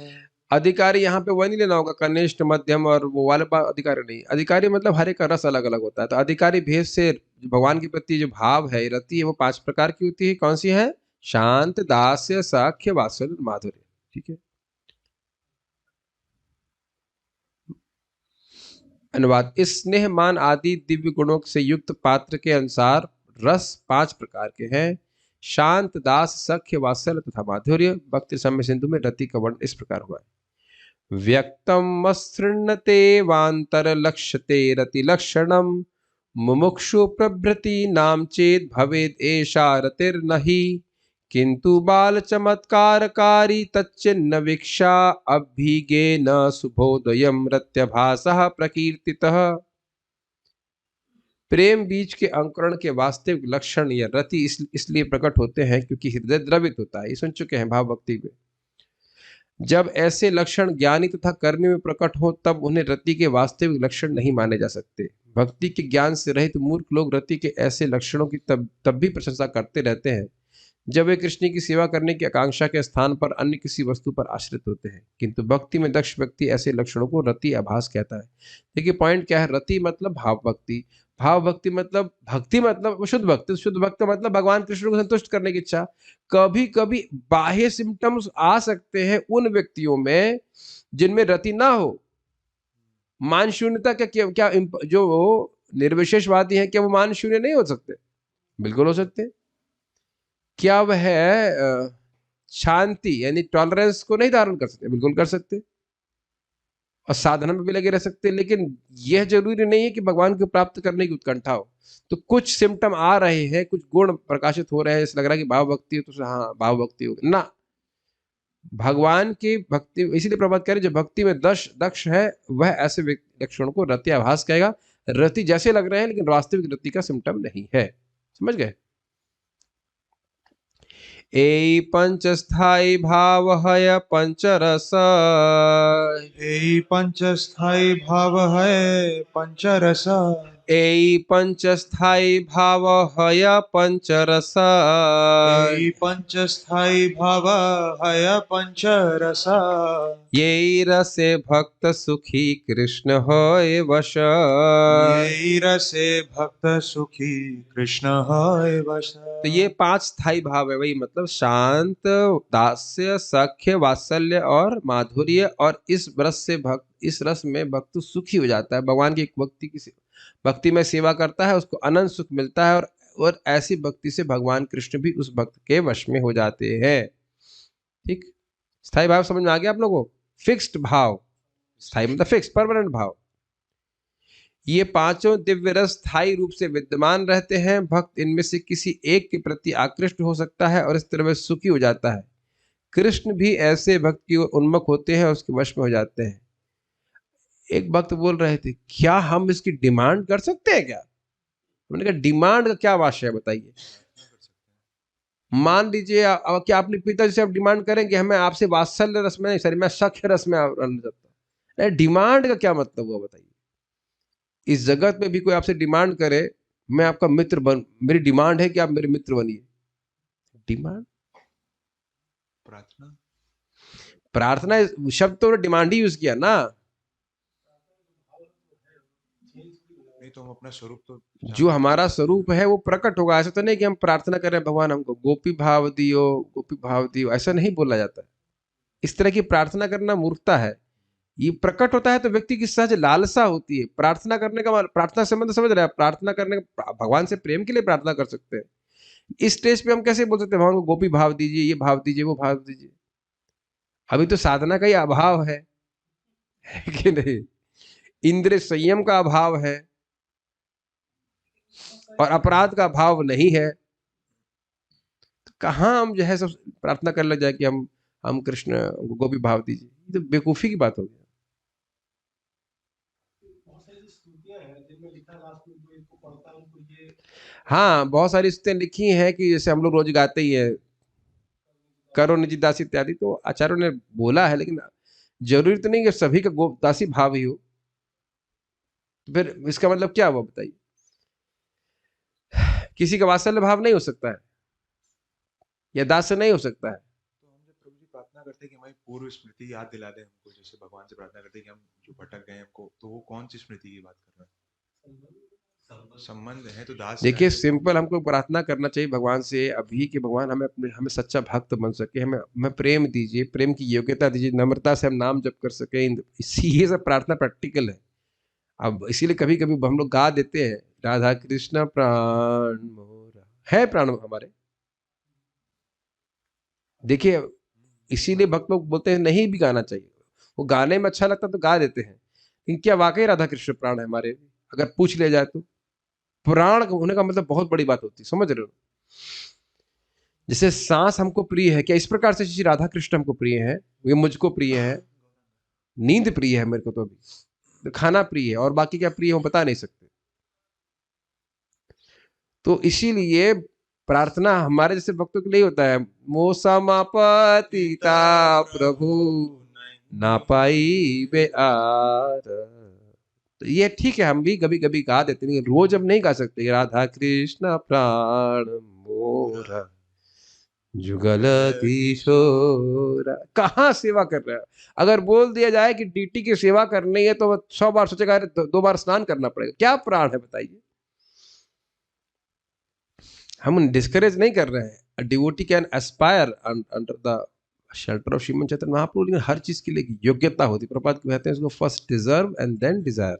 अधिकारी यहाँ पे वह नहीं लेना होगा कनिष्ठ, मध्यम और वो वाले अधिकारी नहीं। अधिकारी मतलब हर एक का रस अलग अलग होता है। तो अधिकारी भेद से भगवान के प्रति जो भाव है, रति है, वो 5 प्रकार की होती है। कौन सी है? शांत, दास्य, साख्य, वात्सल्य, माधुर्य। ठीक है। अनुवाद, इस स्नेह, मान आदि दिव्य गुणों से युक्त पात्र के अनुसार रस 5 प्रकार के हैं। शांत, दास, सख्य, वात्सल्य तथा माधुर्य। भक्ति सम्य सिंधु में रति का वर्ण इस प्रकार हुआ है। व्यक्तम मसृण्यते वांतर लक्ष्यते रति लक्षणम मुमुक्षु प्रभृति नाम चेत भवेद एषा रतिर्नहि किंतु बाल चमत्कारकारी तच्चिन्न वीक्षा अभिगेन सुबोधयम रत्यभासः प्रकीर्तितः। प्रेम बीज के अंकुरण के वास्तविक लक्षण या रति इसलिए प्रकट होते हैं क्योंकि हृदय द्रवित होता है। ये सुन चुके हैं भाव भक्ति में। जब ऐसे लक्षण ज्ञानी तथा कर्मी में प्रकट हो तब उन्हें रति के वास्तविक लक्षण नहीं माने जा सकते। भक्ति के ज्ञान से रहित मूर्ख लोग रति के ऐसे लक्षणों की तब भी प्रशंसा करते रहते हैं जब वे कृष्ण की सेवा करने की आकांक्षा के स्थान पर अन्य किसी वस्तु पर आश्रित होते हैं। किंतु भक्ति में दक्ष व्यक्ति ऐसे लक्षणों को रति आभास कहता है। देखिए पॉइंट क्या है, रति मतलब भाव भक्ति, भाव भक्ति मतलब भक्ति मतलब शुद्ध भक्ति, शुद्ध भक्ति मतलब भगवान कृष्ण को संतुष्ट करने की इच्छा। कभी कभी बाह्य सिम्टम्स आ सकते हैं उन व्यक्तियों में जिनमें रति ना हो। मान शून्यता क्या जो निर्विशेषवादी हैं क्या वो मान शून्य नहीं हो सकते? बिल्कुल हो सकते हैं। क्या वह शांति यानी टॉलरेंस को नहीं धारण कर सकते? बिल्कुल कर सकते। और साधना में भी लगे रह सकते हैं। लेकिन यह जरूरी नहीं है कि भगवान को प्राप्त करने की उत्कंठा हो। तो कुछ सिम्टम आ रहे हैं, कुछ गुण प्रकाशित हो रहे हैं, ऐसा लग रहा है कि भाव भक्ति हो तो हाँ भाव भक्ति हो ना। भगवान की भक्ति, इसीलिए प्रभात कह रहे जो भक्ति में दक्ष है वह ऐसे लक्षणों को रति आभास कहेगा। रति जैसे लग रहे हैं लेकिन वास्तविक रति का सिम्टम नहीं है। समझ गए? एई पंच स्थाई भाव है पंचरस, यही पंच स्थाई भाव है पंचरस, एई पंच स्थाई भाव है पंचरस, यही पंच स्थाई भाव है पंचरस, ये रसे भक्त सुखी कृष्ण होय वश। यही रसे भक्त सुखी कृष्ण है वश। तो ये 5 स्थाई भाव है, वही मतलब शांत, दास्य, सख्य, वात्सल्य और माधुर्य। और इस रस में भक्त सुखी हो जाता है। भगवान की भक्ति में सेवा करता है, उसको अनंत सुख मिलता है। और ऐसी भक्ति से भगवान कृष्ण भी उस भक्त के वश में हो जाते हैं। ठीक, स्थाई भाव समझ में आ गया आप लोगों को? फिक्स्ड भाव, स्थाई मतलब फिक्स, परमानेंट भाव। ये पांचों दिव्य रस स्थायी रूप से विद्यमान रहते हैं। भक्त इनमें से किसी एक के प्रति आकृष्ट हो सकता है और इस तरह वह सुखी हो जाता है। कृष्ण भी ऐसे भक्त की ओर उन्मुख होते हैं और उसके वश में हो जाते हैं। एक भक्त बोल रहे थे, क्या हम इसकी डिमांड कर सकते हैं क्या? मैंने कहा, डिमांड का क्या वाश्य है बताइए। मान लीजिए क्या अपने पिताजी से आप डिमांड करेंगे हमें आपसे वात्सल्य रस में नहीं, सॉरी मैं सख्य रस में रहना चाहता हूँ। डिमांड का क्या मतलब हुआ बताइए। इस जगत में भी कोई आपसे डिमांड करे, मैं आपका मित्र मेरी डिमांड है कि आप मेरे मित्र बनिए। डिमांड, प्रार्थना, प्रार्थना शब्द तो डिमांड ही यूज किया ना। नहीं तो हम अपना स्वरूप तो जो हमारा स्वरूप है वो प्रकट होगा। ऐसा तो नहीं कि हम प्रार्थना कर रहे हैं भगवान हमको गोपी भाव दियो, गोपी भाव दियो, ऐसा नहीं बोला जाता है। इस तरह की प्रार्थना करना मूर्खता है। ये प्रकट होता है तो व्यक्ति की सहज लालसा होती है। प्रार्थना करने का प्रार्थना संबंध समझ रहे हैं? प्रार्थना करने का भगवान से प्रेम के लिए प्रार्थना कर सकते हैं। इस स्टेज पे हम कैसे बोल सकते हैं भगवान को गोपी भाव दीजिए, ये भाव दीजिए, वो भाव दीजिए? अभी तो साधना का ही अभाव है कि नहीं? इंद्रिय संयम का अभाव है और अपराध का भाव नहीं है। तो कहाँ हम जो है सब प्रार्थना कर ले जाए कि हम कृष्ण गोपी भाव दीजिए? ये तो बेवकूफी की बात होगी। हाँ, बहुत सारी स्तुतियां लिखी हैं कि जैसे हम लोग रोज गाते ही है, करो निजी दासी इत्यादि, तो आचार्यों ने बोला है। लेकिन जरूरी तो नहीं कि सभी का दासी भाव ही हो। तो फिर इसका मतलब क्या हुआ बताइए? किसी का वात्सल्य भाव नहीं हो सकता है या दास्य नहीं हो सकता है। तो हम जब प्रभु जी प्रार्थना करते हैं कि हमारी पूर्व स्मृति याद दिला दे हमको, जैसे भगवान से प्रार्थना करते हैं कि हम जो भटक गए हमको, तो वो कौन सी स्मृति की बात कर रहे हैं? संबंध है तो दास देखिए, है। सिंपल हमको प्रार्थना करना चाहिए भगवान से अभी कि भगवान हमें सच्चा भक्त बन सके, हमें प्रेम दीजिए, प्रेम की योग्यता दीजिए, नम्रता से हम नाम जप कर सके। ये सब प्रार्थना प्रैक्टिकल है। अब इसीलिए कभी कभी हम लोग गा देते हैं, राधा कृष्ण प्राण मोरा, है प्राण हमारे। देखिए, इसीलिए भक्त लोग बोलते हैं नहीं भी गाना चाहिए। वो गाने में अच्छा लगता तो गा देते हैं, लेकिन क्या वाकई राधा कृष्ण प्राण है हमारे? अगर पूछ लिया जाए तो प्राण होने का मतलब बहुत बड़ी बात होती है, समझ रहे हो? जैसे सांस हमको प्रिय है, क्या इस प्रकार से श्री राधा कृष्ण हमको प्रिय है? ये मुझको प्रिय है, नींद प्रिय है मेरे को, तो अभी खाना प्रिय है, और बाकी क्या प्रिय है वो बता नहीं सकते। तो इसीलिए प्रार्थना हमारे जैसे भक्तों के लिए होता है। मोसमापतिता प्रभु ना पाई बे आर। तो ये ठीक है, हम भी कभी कभी गा देते हैं, रोज हम नहीं गा सकते। राधा कृष्ण प्राण मोरा जुगल किशोर, कहाँ सेवा कर रहा है? अगर बोल दिया जाए कि डीटी की सेवा करनी है तो 100 बार सोचेगा, दो बार स्नान करना पड़ेगा। क्या प्राण है बताइए? हम डिस्करेज नहीं कर रहे हैं। Devotee can aspire under the shelter of Shriman Chaitanya Mahaprabhu, लेकिन हर चीज के लिए योग्यता होती है। प्रपात कहते हैं इसको first deserve and then desire.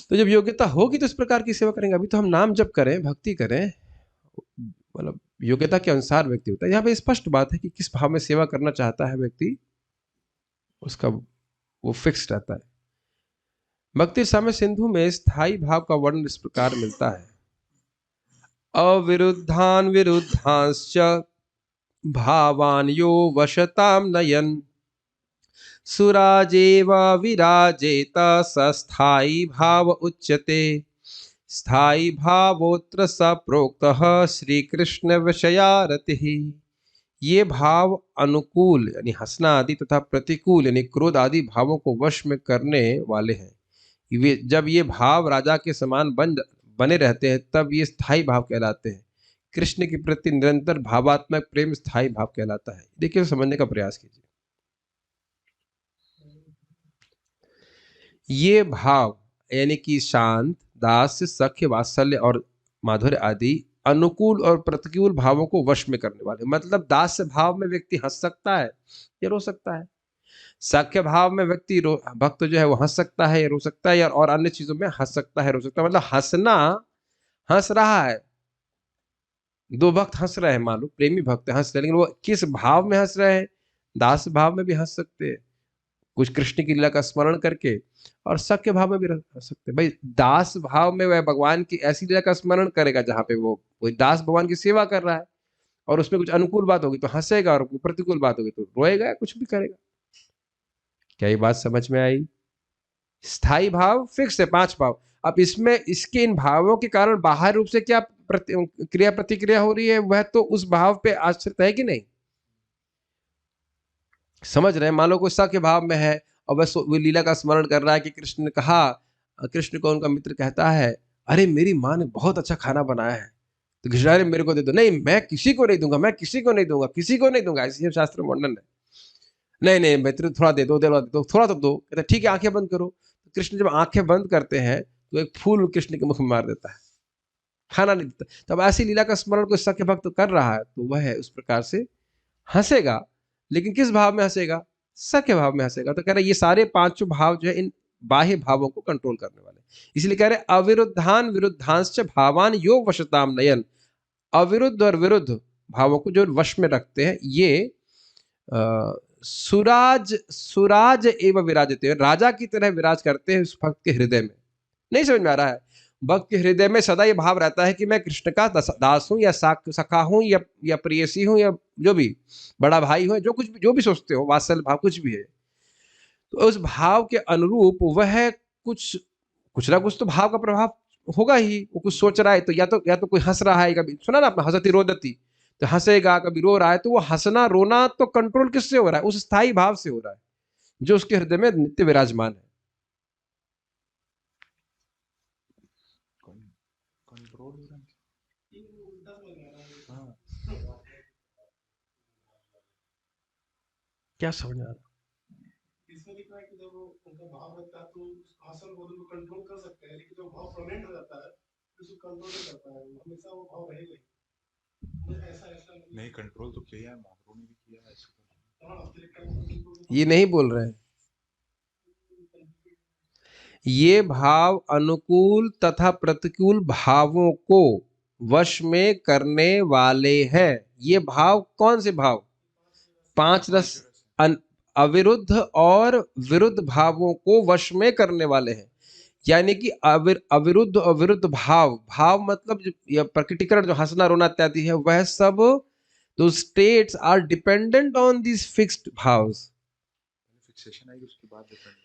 तो जब योग्यता होगी तो इस प्रकार की सेवा करेंगे। अभी तो हम नाम जप करें, भक्ति करें, मतलब योग्यता के अनुसार व्यक्ति होता है। यहाँ पे स्पष्ट बात है कि किस भाव में सेवा करना चाहता है व्यक्ति, उसका वो फिक्स रहता है। भक्ति साम्य सिंधु में स्थायी भाव का वर्णन इस प्रकार मिलता है। अविरुद्धान विरुद्धांश्च भावान यो वशताम नयन सुराजेव विराजेत सस्थायी भाव उच्यते स्थायी भावोत्र स प्रोक्तः श्री कृष्ण विषयारतिः। ये भाव अनुकूल यानी हंसना आदि तथा प्रतिकूल यानी क्रोध आदि भावों को वश में करने वाले हैं। वे जब ये भाव राजा के समान बने रहते हैं तब ये स्थायी भाव कहलाते हैं। कृष्ण के प्रति निरंतर भावात्मक प्रेम स्थायी भाव कहलाता है। देखिए समझने का प्रयास कीजिए। ये भाव यानी कि शांत, दास्य, सख्य, वात्सल्य और माधुर्य आदि अनुकूल और प्रतिकूल भावों को वश में करने वाले। मतलब दास्य भाव में व्यक्ति हंस सकता है या रो सकता है, सख्य भाव में व्यक्ति भक्त जो है वो हंस सकता है या रो सकता है, या और अन्य चीजों में हंस सकता है रो सकता है। मतलब हंसना, हंस रहा है, दो भक्त हंस रहे हैं, मान लो प्रेमी भक्त हंस रहे हैं, लेकिन वो किस भाव में हंस रहे हैं? दास भाव में भी हंस सकते हैं, कुछ कृष्ण की लीला का स्मरण करके, और सख्य भाव में भी हंस सकते हैं। भाई दास भाव में वह भगवान की ऐसी लीला का स्मरण करेगा जहां पे वो कोई दास भगवान की सेवा कर रहा है, और उसमें कुछ अनुकूल बात होगी तो हंसेगा, और प्रतिकूल बात होगी तो रोएगा, कुछ भी करेगा। क्या ये बात समझ में आई? स्थायी भाव फिक्स है, 5 भाव। अब इसमें इसके इन भावों के कारण बाहर रूप से क्या क्रिया प्रतिक्रिया हो रही है, वह तो उस भाव पे आश्रित है कि नहीं? समझ रहे हैं? मान लो कोई सख्य भाव में है और वह वो लीला का स्मरण कर रहा है कि कृष्ण ने कहा, कृष्ण को उनका मित्र कहता है, अरे मेरी माँ ने बहुत अच्छा खाना बनाया है, तो कृष्ण अरे मेरे को दे दो। नहीं, मैं किसी को नहीं दूंगा, मैं किसी को नहीं दूंगा, किसी को नहीं दूंगा, ऐसी शास्त्र में वर्णन है। नहीं नहीं मित्र थोड़ा दे दो, थोड़ा तो दो। कहते ठीक है आंखें बंद करो। तो कृष्ण जब आंखें बंद करते हैं तो एक फूल कृष्ण के मुख में मार देता है, खाना नहीं देता। तब ऐसी लीला का स्मरण कोई सख्य भक्त कर रहा है तो वह उस प्रकार से हंसेगा, लेकिन किस भाव में हंसेगा? सख्य भाव में हंसेगा। तो कह रहे ये सारे पांचों भाव जो है इन बाह्य भावों को कंट्रोल करने वाले, इसलिए कह रहे अविरुद्धान विरुद्धांश्च भावान यो वशताम नयन। अविरुद्ध और विरुद्ध भावों को जो वश में रखते हैं ये सुराज सुराज एवं विराजते, राजा की तरह विराज करते हैं उस भक्त के हृदय में। नहीं समझ में आ रहा है? भक्त के हृदय में सदा ये भाव रहता है कि मैं कृष्ण का दास हूं या सखा हूं या प्रेयसी हूं, या जो भी बड़ा भाई हो, जो कुछ भी जो भी सोचते हो, वात्सल्य भाव कुछ भी है, तो उस भाव के अनुरूप वह कुछ कुछ ना कुछ तो भाव का प्रभाव होगा ही। वो कुछ सोच रहा है तो या तो कोई हंस रहा है, कभी सुना ना आपने हंसती रोदती, तो हंसेगा, कभी रो रहा है, तो वो हंसना रोना तो कंट्रोल किससे हो रहा है? उस स्थायी भाव से हो रहा है जो उसके हृदय में नित्य विराजमान है। कंट्रोल हो रहा है। हाँ। क्या समझ आ रहा? इसमें लिखा है कि जब उनका भाव रहता है तो आसन को कंट्रोल कर सकते हैं, लेकिन जब भाव प्रमेंट हो जाता है तो उसको कंट्रोल नहीं कर पाएंगे, हमेशा वो भाव रहेगा ही। ऐसा ऐसा नहीं कंट्रोल तो किया है, महाप्रभु ने भी किया है ऐसा। ये नहीं बोल रहे हैं। ये भाव अनुकूल तथा प्रतिकूल भावों को वश में करने वाले हैं। ये भाव कौन से भाव? 5 रस अविरुद्ध और विरुद्ध भावों को वश में करने वाले हैं। यानी कि अविरुद्ध और विरुद्ध भाव, भाव मतलब या प्रकटीकरण जो हंसना रोना इत्यादि है, वह सब दो states are dependent on this fixed भाव्स। फिक्सेशन आएगी उसके बाद डिपेंड।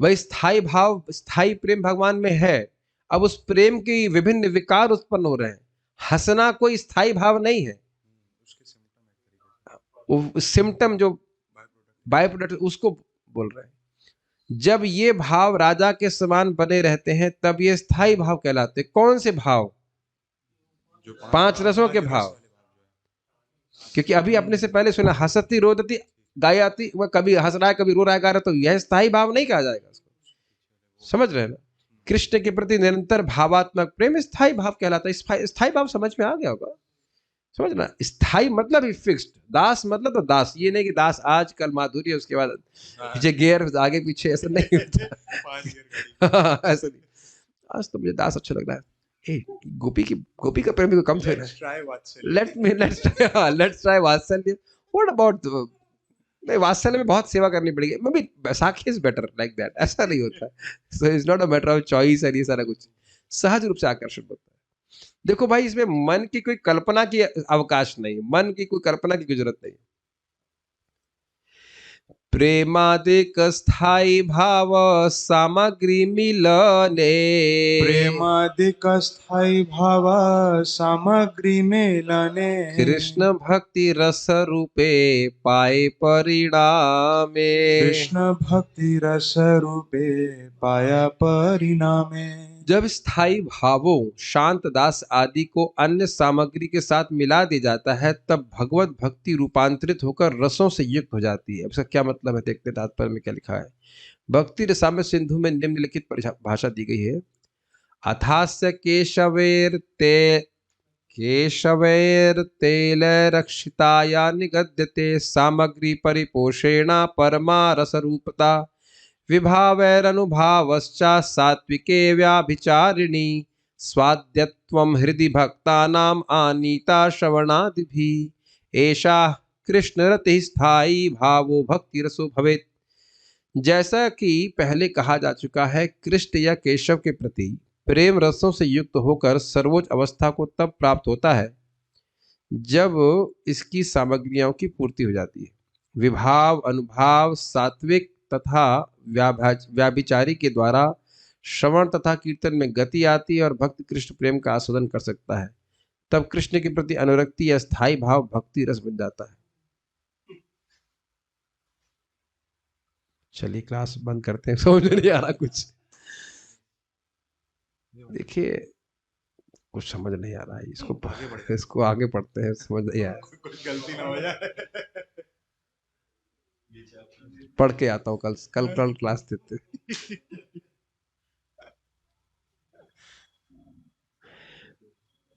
वही स्थायी भाव, स्थायी प्रेम भगवान में है। अब उस प्रेम के विभिन्न विकार उत्पन्न हो रहे हैं। हंसना कोई स्थायी भाव नहीं है, उसके सिम्टम वो सिम्टम जो बाय प्रोडक्ट उसको बोल रहे हैं। जब ये भाव राजा के समान बने रहते हैं तब ये स्थायी भाव कहलाते। कौन से भाव? 5 रसों के भाव। क्योंकि अभी अपने से पहले सुना हंसती रोदती गायाती, वह कभी हंस रहा है कभी रो रहा है गा रहा है, तो यह स्थायी भाव नहीं कहा जाएगा उसको। समझ रहे हैं ना? कृष्ण के प्रति निरंतर भावात्मक प्रेम स्थायी भाव कहलाता है। स्थायी भाव समझ में आ गया होगा? समझना, स्थायी मतलब ही फिक्स्ड। दास मतलब तो दास, ये नहीं कि दास आज कल माधुर्य उसके बाद पीछे गियर आगे पीछे, ऐसा नहीं होता। ऐसा नहीं। आज तो मुझे दास अच्छा लग रहा है, गोपी का प्रेम भी कम थे। लेट्स ट्राई वात्सल्य। व्हाट अबाउट, नहीं वात्सल्य में बहुत सेवा करनी पड़ेगी, मे बी साखी इज बेटर लाइक दैट। ऐसा नहीं होता, so it's not a matter of choice और ये सारा कुछ सहज रूप से आकर्षण होता है। देखो भाई, इसमें मन की कोई कल्पना की अवकाश नहीं, मन की कोई कल्पना की जरूरत नहीं। प्रेमादिक स्थायी भाव सामग्री मिलने। प्रेमादिक स्थायी भाव सामग्री मेलने। कृष्ण भक्ति रस रूपे पाए परिणामे। कृष्ण भक्ति रस रूपे पाया परिणामे। जब स्थायी भावों शांत दास आदि को अन्य सामग्री के साथ मिला दिया जाता है तब भगवत भक्ति रूपांतरित होकर रसों से युक्त हो जाती है। इसका क्या मतलब है देखते तात्पर्य में क्या लिखा है। भक्ति रसामृत सिंधु में निम्नलिखित परिभाषा दी गई है। अथास्य केशवैर्तेल रक्षिताया निगद्यते सामग्री परिपोषेणा परमा रसरूपता विभावैरनुभावश्च सात्विके व्याभिचारिणी स्वाद्यत्वं हृदि भक्तानाम् आनीता श्रवणादिभिः एषा कृष्णरतिः स्थायी भावो भक्तिरसो भवेत्। जैसा कि पहले कहा जा चुका है, कृष्ण या केशव के प्रति प्रेम रसों से युक्त होकर सर्वोच्च अवस्था को तब प्राप्त होता है जब इसकी सामग्रियों की पूर्ति हो जाती है। विभाव, अनुभाव, सात्विक तथा व्याभिचारी के द्वारा श्रवण तथा कीर्तन में गति आती है और भक्त कृष्ण प्रेम का आस्वादन कर सकता है। तब कृष्ण के प्रति अनुरक्ति या स्थायी भाव भक्ति रस बन जाता है। चलिए क्लास बंद करते हैं, समझ नहीं आ रहा कुछ। देखिए कुछ समझ नहीं आ रहा है, इसको आगे पढ़ते हैं, समझ नहीं आया। कुछ गलती ना हो जाए। पढ़ के आता हूँ, कल क्लास देते।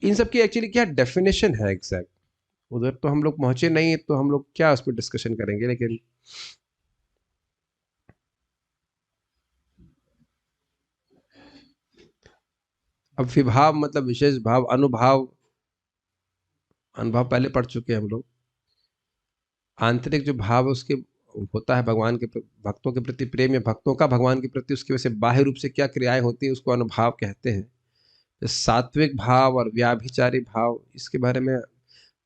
इन सब की एक्चुअली क्या डेफिनेशन है एग्जैक्ट, उधर तो हम लोग पहुंचे नहीं, तो हम लोग क्या उस पर डिस्कशन करेंगे। लेकिन अब विभाव मतलब विशेष भाव, अनुभाव पहले पढ़ चुके हैं हम लोग। आंतरिक जो भाव उसके होता है भगवान के भक्तों के प्रति प्रेम या भक्तों का भगवान के प्रति उसकी वजह से बाह्य रूप से क्या क्रियाएं होती है उसको अनुभाव कहते हैं। सात्विक भाव और व्याभिचारी भाव, इसके बारे में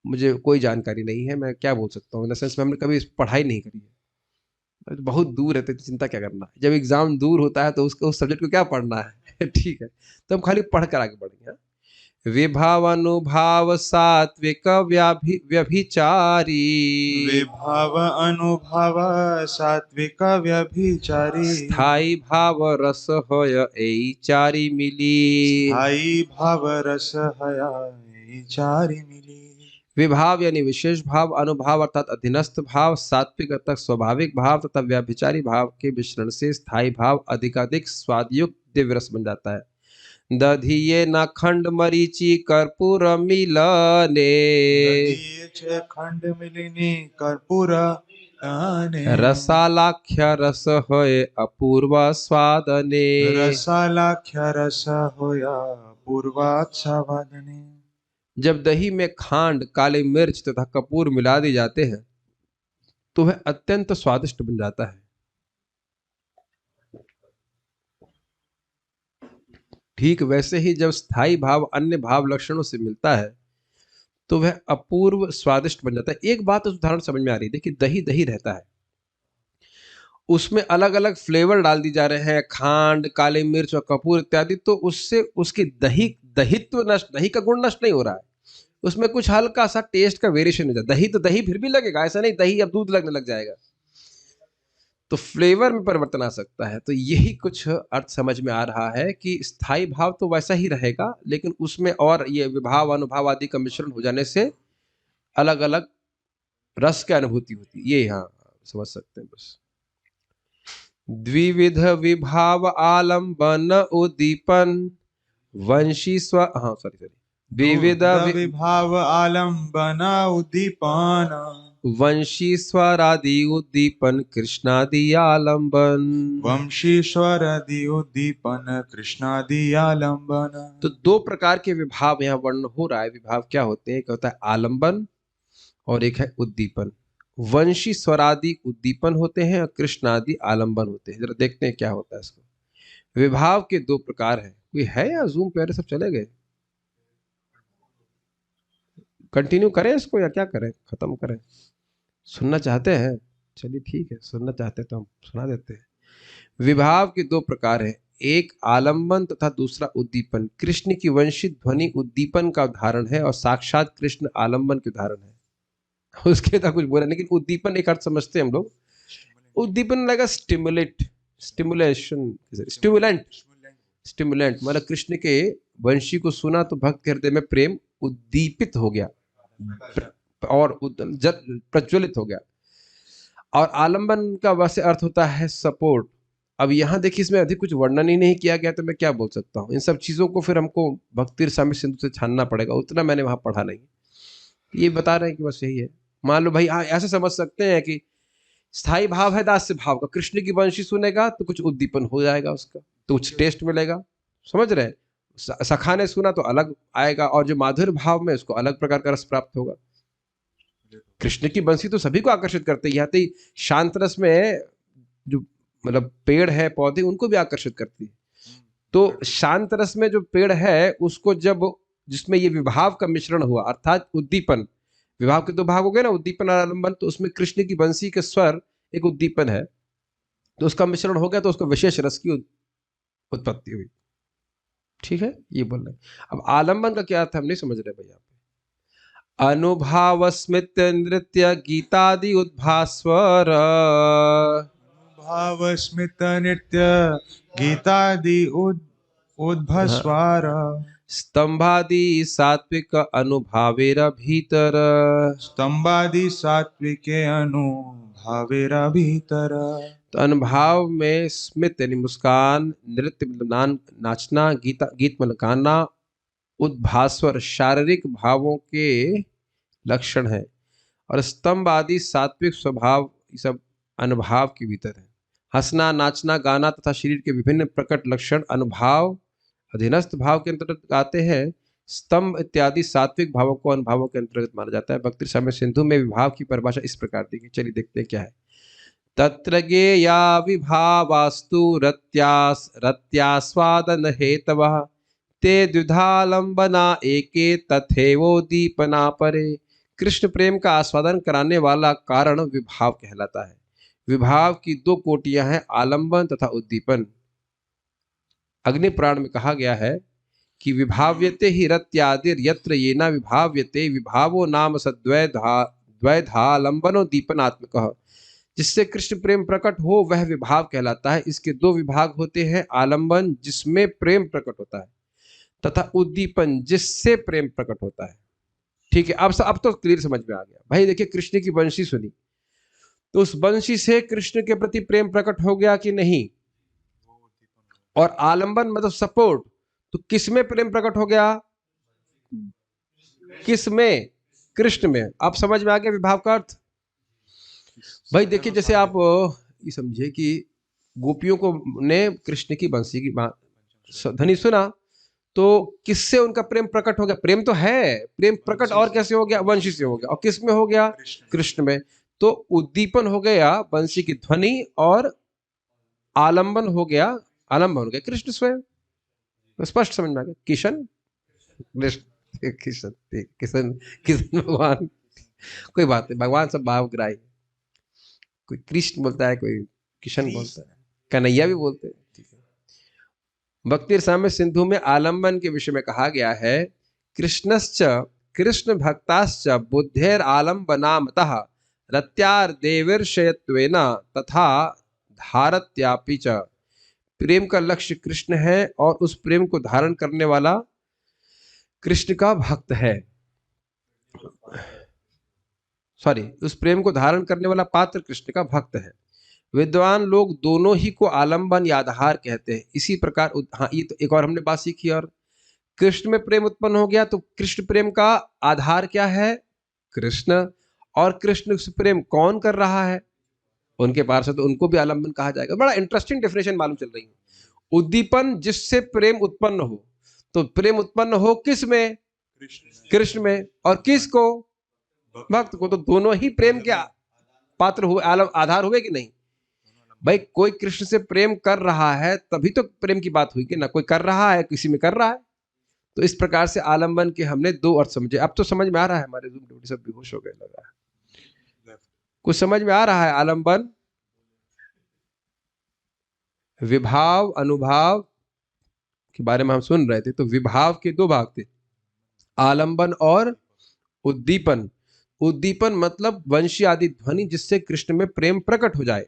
मुझे कोई जानकारी नहीं है, मैं क्या बोल सकता हूँ। इन द सेंस में हमने कभी पढ़ाई नहीं करी है, बहुत दूर है तो चिंता क्या करना है। जब एग्जाम दूर होता है तो उसको उस सब्जेक्ट को क्या पढ़ना है ठीक है, तो हम खाली पढ़ कर आगे बढ़ेंगे। विभाव अनुभाव सात्विक व्यभिचारी। विभाव अनुभाव सात्विक व्यभिचारी। स्थायी भाव रस होय एई चारी मिली। स्थायी भाव रस हया एई चारी मिली। विभाव यानी विशेष भाव, अनुभाव अर्थात अधीनस्थ भाव, सात्विक अर्थात स्वाभाविक भाव तथा व्यभिचारी भाव के मिश्रण से स्थायी भाव अधिकाधिक स्वादयुक्त दिव्य रस बन जाता है। दधिये न खंड मरीचि कर्पूर मिलने। खंड मिलिनी कर्पूर रसालाख्य रस होय अपूर्व स्वादने। रसालाख्य रस होया पूर्वात स्वादने। जब दही में खांड, काली मिर्च तथा कपूर मिला दिए जाते हैं तो वह अत्यंत स्वादिष्ट बन जाता है। ठीक वैसे ही जब स्थायी भाव अन्य भाव लक्षणों से मिलता है तो वह अपूर्व स्वादिष्ट बन जाता है। एक बात उस उदाहरण समझ में आ रही है, देखिए दही रहता है, उसमें अलग अलग फ्लेवर डाल दी जा रहे हैं, खांड, काली मिर्च और कपूर इत्यादि, तो उससे उसकी दहित्व नष्ट, दही का गुण नष्ट नहीं हो रहा है, उसमें कुछ हल्का सा टेस्ट का वेरिएशन हो जाता है। दही तो दही फिर भी लगेगा, ऐसा नहीं दही अब दूध लगने लग जाएगा, तो फ्लेवर में परिवर्तन आ सकता है। तो यही कुछ अर्थ समझ में आ रहा है कि स्थायी भाव तो वैसा ही रहेगा, लेकिन उसमें और ये विभाव अनुभाव आदि का मिश्रण हो जाने से अलग अलग रस की अनुभूति होती है। ये यहाँ समझ सकते हैं बस। द्विविध विभाव आलम्बन उद्दीपन वंशी द्विविध विभाव आलम्बन उद्दीपन वंशी स्वरादि उद्दीपन कृष्णादि आलम्बन। वंशीश्वरादि उद्दीपन कृष्णादि आलम्बन। तो दो प्रकार के विभाव यहाँ वर्णन हो रहा है। विभाव क्या होते हैं, एक होता है आलम्बन और एक है उद्दीपन। वंशी स्वरादि उद्दीपन होते हैं और कृष्णादि आलम्बन होते हैं। जरा देखते हैं क्या होता है इसको। विभाव के दो प्रकार हैं। कोई है या जूम पे सब चले गए? कंटिन्यू करें इसको या क्या करें, खत्म करें? सुनना चाहते हैं? चलिए ठीक है, सुनना चाहते हैं तो हम सुना देते हैं। विभाव के दो प्रकार हैं, एक आलंबन तथा दूसरा उद्दीपन। कृष्ण की वंशित ध्वनि उद्दीपन का उदाहरण है और साक्षात कृष्ण आलंबन के उदाहरण है। उसके तो कुछ बोला, लेकिन उद्दीपन एक अर्थ समझते हैं हम लोग। उद्दीपन लगा स्टिमुलेट, स्टिमुलेशन, स्टिमुलेंट, स्टिमुलेंट मतलब कृष्ण के वंशी को सुना तो भक्त के हृदय में प्रेम उद्दीपित हो गया और प्रज्वलित हो गया। और आलंबन का वैसे अर्थ होता है सपोर्ट। अब यहाँ देखिए, इसमें अधिक कुछ वर्णन ही नहीं किया गया, तो मैं क्या बोल सकता हूँ। इन सब चीज़ों को फिर हमको भक्ति रसामृत सिंधु से छानना पड़ेगा, उतना मैंने वहाँ पढ़ा नहीं। ये बता रहे हैं कि बस यही है। मान लो भाई, हाँ ऐसे समझ सकते हैं कि स्थायी भाव है दास्य भाव का, कृष्ण की वंशी सुनेगा तो कुछ उद्दीपन हो जाएगा उसका, तो कुछ टेस्ट मिलेगा, समझ रहे हैं। सखा ने सुना तो अलग आएगा, और जो माधुर्य भाव में उसको अलग प्रकार का रस प्राप्त होगा। कृष्ण की बंसी तो सभी को आकर्षित करते हैं, यहाँ तक शांत रस में जो मतलब पेड़ है पौधे, उनको भी आकर्षित करती है। तो शांत रस में जो पेड़ है उसको जब, जिसमें ये विभाव का मिश्रण हुआ अर्थात उद्दीपन, विभाव के दो भाग हो गए ना, उद्दीपन और आलंबन, तो उसमें कृष्ण की बंसी के स्वर एक उद्दीपन है, तो उसका मिश्रण हो गया तो उसको विशेष रस की उत्पत्ति हुई। ठीक है, ये बोल रहे। अब आलंबन का क्या अर्थ हम नहीं समझ रहे भैया। अनुभाव स्मित नृत्य गीतादि उद्भास्वर, भाव स्मित नृत्य गीतादि उद्भस्वार, स्तंभादि सात्विक अनुभावेर भीतर, स्तंभादि सात्विके अनुभावेरा भीतर। तो अनुभाव में स्मित यानी मुस्कान, नृत्य मतलब नाचना, गीत मतलब गाना, उद्भास्वर शारीरिक भावों के लक्षण है, और स्तंभ आदि सात्विक स्वभाव, ये सब अनुभाव के भीतर है। हंसना, नाचना, गाना तथा शरीर के विभिन्न प्रकट लक्षण अनुभाव अधीनस्थ भाव के अंतर्गत आते हैं। स्तंभ इत्यादि सात्विक भावों को अनुभावों के अंतर्गत माना जाता है। भक्ति रसामृत सिंधु में विभाव की परिभाषा इस प्रकार दी गई, चलिए देखते हैं क्या है। तत्र गेया विभावास्तु रत्यास्वादन हेतवः, ते द्विधालंबना एके तथैवोद्दीपना परे। कृष्ण प्रेम का आस्वादन कराने वाला कारण विभाव कहलाता है। विभाव की दो कोटियां हैं, आलंबन तथा उद्दीपन। अग्नि पुराण में कहा गया है कि विभाव्यते ही रत्यादिर यत्र येना विभाव्यते, विभावो नाम सद्वैधालंबनो दीपनात्मकः। जिससे कृष्ण प्रेम प्रकट हो वह विभाव कहलाता है। इसके दो विभाग होते हैं, आलंबन जिसमें प्रेम प्रकट होता है, तथा उद्दीपन जिससे प्रेम प्रकट होता है। ठीक है, अब तो क्लियर समझ में आ गया भाई। देखिए, कृष्ण की बंशी सुनी तो उस बंशी से कृष्ण के प्रति प्रेम प्रकट हो गया कि नहीं, और आलंबन मतलब सपोर्ट, तो किस में प्रेम प्रकट हो गया, किस में, कृष्ण में। आप समझ में आ गया विभाव का अर्थ। भाई देखिए, जैसे आप ये समझिए कि गोपियों को ने कृष्ण की बंसी की ध्वनि सुना तो किससे उनका प्रेम प्रकट हो गया, प्रेम तो है, प्रेम प्रकट और कैसे हो गया, वंशी से हो गया, और किस में हो गया, कृष्ण में। तो उद्दीपन हो गया बंसी की ध्वनि, और आलंबन हो गया, आलंबन हो गया कृष्ण स्वयं। स्पष्ट समझ में आ गया। किशन किशन किशन किशन भगवान, कोई बात नहीं, भगवान सब भावग्राही। कोई कृष्ण बोलता है, कोई किशन बोलता है, कन्हैया भी बोलते हैं। ठीक है, भक्ति रसामृत सिंधु में आलंबन के विषय में कहा गया है, कृष्णश्च कृष्ण भक्ताश्च बुद्धेर आलंबनामतः रत्यार देवीर्षयत्वेन तथा धारत्यापि च। प्रेम का लक्ष्य कृष्ण है और उस प्रेम को धारण करने वाला कृष्ण का भक्त है। उस प्रेम को धारण करने वाला पात्र कृष्ण का भक्त है। विद्वान लोग दोनों ही को आलंबन या आधार कहते हैं। इसी प्रकार हाँ, ये तो एक और हमने बात सीखी। और कृष्ण में प्रेम उत्पन्न हो गया तो कृष्ण प्रेम का आधार क्या है, कृष्ण। और कृष्ण से प्रेम कौन कर रहा है, उनके पार्षद, तो उनको भी आलंबन कहा जाएगा। बड़ा इंटरेस्टिंग डेफिनेशन मालूम चल रही है। उद्दीपन जिससे प्रेम उत्पन्न हो, तो प्रेम उत्पन्न हो किस में, कृष्ण में, और किस को, भक्त को। तो दोनों ही प्रेम के पात्र हुए, आधार हुए कि नहीं। भाई कोई कृष्ण से प्रेम कर रहा है तभी तो प्रेम की बात हुई कि ना, कोई कर रहा है, किसी में कर रहा है। तो इस प्रकार से आलंबन के हमने दो अर्थ समझे। अब तो समझ में आ रहा है, हमारे जूम ड्यूटी सब बेहोश हो गए लगा है। कुछ समझ में आ रहा है? आलंबन, विभाव, अनुभाव के बारे में हम सुन रहे थे। तो विभाव के दो भाग थे, आलंबन और उद्दीपन। उद्दीपन मतलब वंशी आदि ध्वनि जिससे कृष्ण में प्रेम प्रकट हो जाए,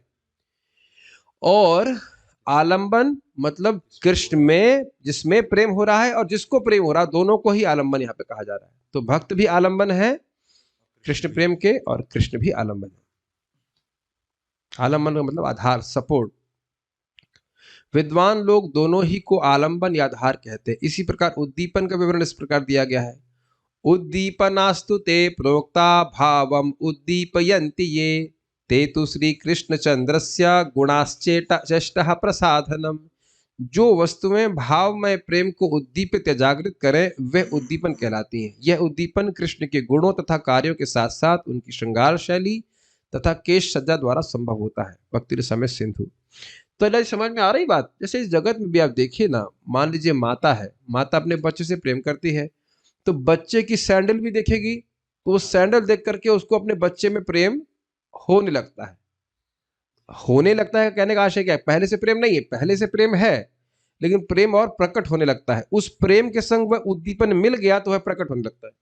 और आलंबन मतलब कृष्ण में जिसमें प्रेम हो रहा है और जिसको प्रेम हो रहा है, दोनों को ही आलंबन यहाँ पे कहा जा रहा है। तो भक्त भी आलंबन है कृष्ण प्रेम के, और कृष्ण भी आलंबन है। आलंबन का मतलब आधार, सपोर्ट। विद्वान लोग दोनों ही को आलंबन या आधार कहते हैं। इसी प्रकार उद्दीपन का विवरण इस प्रकार दिया गया है, उद्दीपनास्तु ते प्रोक्ता भावम उद्दीपयन्ति ये, ते तु श्री कृष्ण चंद्रस्य गुणाश्चेष्टः प्रसाधनम। जो वस्तुएं भाव में प्रेम को उद्दीपित या जागृत करें वे उद्दीपन कहलाती हैं। यह उद्दीपन कृष्ण के गुणों तथा कार्यों के साथ साथ उनकी श्रृंगार शैली तथा केश सज्जा द्वारा संभव होता है। भक्ति रसमय सिंधु। तो समझ में आ रही बात? जैसे इस जगत में भी आप देखिए ना, मान लीजिए माता है, माता अपने बच्चे से प्रेम करती है, तो बच्चे की सैंडल भी देखेगी, तो वो सैंडल देख करके उसको अपने बच्चे में प्रेम होने लगता है। होने लगता है कहने का आशय क्या है? पहले से प्रेम नहीं है, पहले से प्रेम है, लेकिन प्रेम और प्रकट होने लगता है। उस प्रेम के संग वह उद्दीपन मिल गया तो वह प्रकट होने लगता है।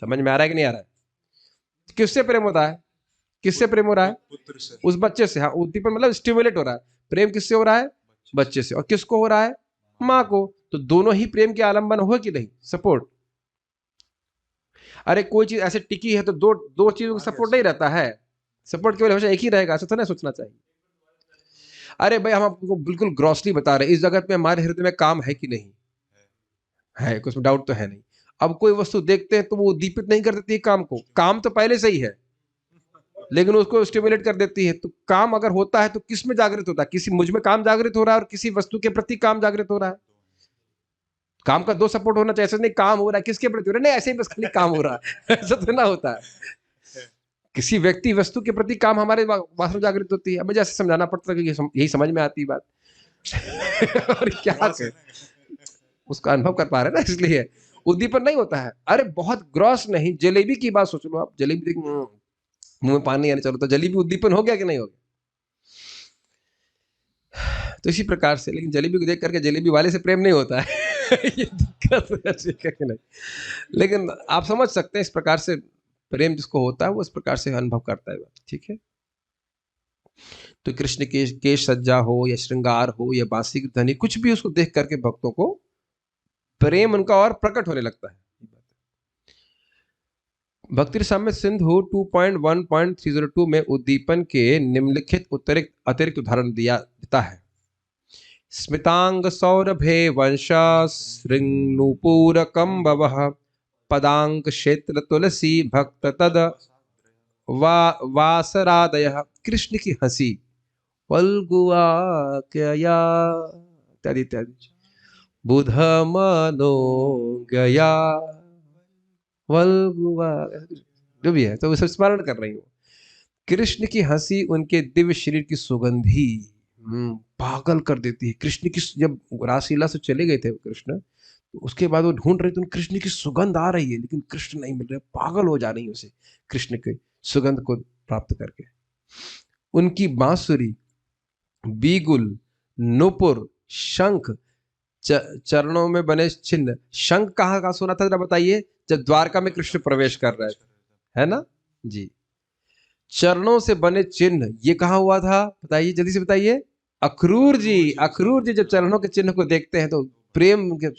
समझ में आ रहा है कि नहीं आ रहा है? किससे प्रेम होता है? किससे प्रेम हो रहा है? पुत्र से। उस बच्चे से। हाँ, उद्दीपन मतलब स्टिमुलेट हो रहा है। प्रेम किससे हो रहा है? बच्चे से। और किसको हो रहा है? माँ को। तो दोनों ही प्रेम के आलंबन हो कि नहीं? सपोर्ट। अरे कोई चीज ऐसे टिकी है तो दो दो चीजों का सपोर्ट नहीं रहता है। सपोर्ट केवल हमेशा एक ही रहेगा, ऐसा तो नहीं सोचना चाहिए। अरे भाई हम आपको बिल्कुल ग्रॉसली बता रहे हैं, इस जगत में हमारे हृदय में काम है कि नहीं है? कुछ डाउट तो है नहीं। अब कोई वस्तु देखते हैं तो वो उद्दीपित नहीं कर देती है काम को, काम तो पहले से ही है, लेकिन उसको स्टिमुलेट कर देती है। तो काम अगर होता है तो किस में जागृत होता है? किसी मुझ में काम जागृत हो रहा है और किसी वस्तु के प्रति काम जागृत हो रहा है। काम का दो सपोर्ट होना चाहिए। ऐसा नहीं काम हो रहा है किसके प्रति हो रहा है, नहीं ऐसे ही बस खाली काम हो रहा है ऐसा तो ना होता है। किसी व्यक्ति वस्तु के प्रति काम हमारे वासना जागृत होती है। हमें जैसे समझाना पड़ता है कि यही समझ में आती बात और क्या कर उसका अनुभव कर पा रहे ना, इसलिए उद्दीपन नहीं होता है। अरे बहुत ग्रॉस नहीं, जलेबी की बात सोच लो आप, जलेबी देख मुंह में पानी आने चलो तो जलेबी उद्दीपन हो गया कि नहीं हो गया? तो इसी प्रकार से, लेकिन जलेबी को देख करके जलेबी वाले से प्रेम नहीं होता है ये दिक्कत है कि नहीं? लेकिन आप समझ सकते हैं इस प्रकार से प्रेम जिसको होता है वो इस प्रकार से अनुभव करता है। ठीक है। तो कृष्ण के केश सज्जा हो या श्रृंगार हो या बांसी की ध्वनि, कुछ भी उसको देख करके भक्तों को प्रेम उनका और प्रकट होने लगता है। भक्ति रसामृत सिंधु 2.1.302 में उद्दीपन के निम्नलिखित अतिरिक्त उदाहरण देता है। स्मितांग सौरभे वंशा श्रृंगनूपुरकं भवः पदांक क्षेत्र तुलसी भक्त तद वासरादयः। कृष्ण की हंसी, फल्गुआ क्या इत्यादि इत्यादि। बुध मनो गया वल्गुआ, जो भी है, तो उसे स्मरण कर रही हूँ। कृष्ण की हंसी उनके दिव्य शरीर की सुगंधी पागल कर देती है। कृष्ण की, जब रासलीला से चले गए थे कृष्ण, तो उसके बाद वो ढूंढ रहे थे, कृष्ण की सुगंध आ रही है लेकिन कृष्ण नहीं मिल रहे, पागल हो जा रही है उसे कृष्ण के सुगंध को प्राप्त करके। उनकी बांसुरी, बीगुल, नुपुर, शंख, चरणों में बने चिन्ह। शंख कहाँ का सुना था जरा बताइए? जब द्वारका में कृष्ण प्रवेश कर रहे थे, है ना जी। चरणों से बने चिन्ह, ये कहाँ हुआ था बताइए, जल्दी से बताइए। अखरूर जी, अखरूर जी जब चरणों के चिन्ह को देखते हैं तो प्रेम के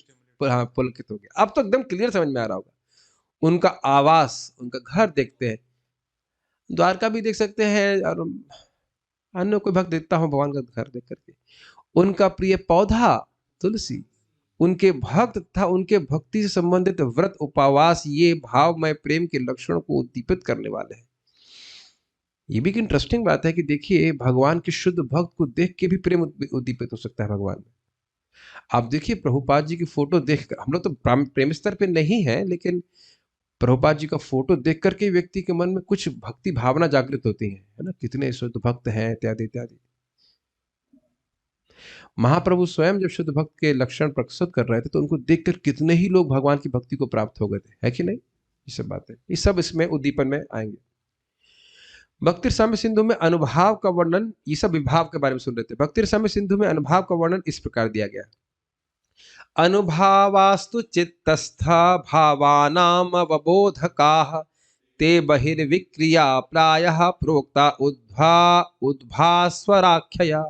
पुलकित हो गया। अब तो एकदम क्लियर समझ में आ रहा होगा। उनका आवास, उनका घर देखते हैं, द्वारका भी देख सकते हैं और अन्य कोई भक्त देखता हो भगवान का घर देख करके। उनका प्रिय पौधा तुलसी, उनके भक्त तथा उनके भक्ति से संबंधित व्रत उपवास, ये भावमय प्रेम के लक्षणों को उद्दीपित करने वाले हैं। ये भी एक इंटरेस्टिंग बात है कि देखिए भगवान के शुद्ध भक्त को देख के भी प्रेम उद्दीपित हो सकता है भगवान में। आप देखिए प्रभुपाद जी की फोटो देख, हम लोग तो प्रेम स्तर पे नहीं है, लेकिन प्रभुपाद जी का फोटो देख करके व्यक्ति के मन में कुछ भक्ति भावना जागृत होती है ना, कितने शुद्ध भक्त हैं इत्यादि इत्यादि। महाप्रभु स्वयं जब शुद्ध भक्त के लक्षण प्रस्तुत कर रहे थे तो उनको देखकर कितने ही लोग भगवान की भक्ति को प्राप्त हो गए थे, है कि नहीं? ये सब बातें, ये सब इसमें उद्दीपन में आएंगे। भक्ति रसामृत सिंधु में अनुभाव का वर्णन, ये सब विभाव के बारे में सुन रहे थे। भक्ति रसामृत सिंधु में अनुभाव का वर्णन इस प्रकार दिया गया। अनुभावास्तु चित्तस्था भावानाम अवबोधकाः ते बहिर्विक्रिया प्रायः प्रोक्ता उद्भास्वराख्यया।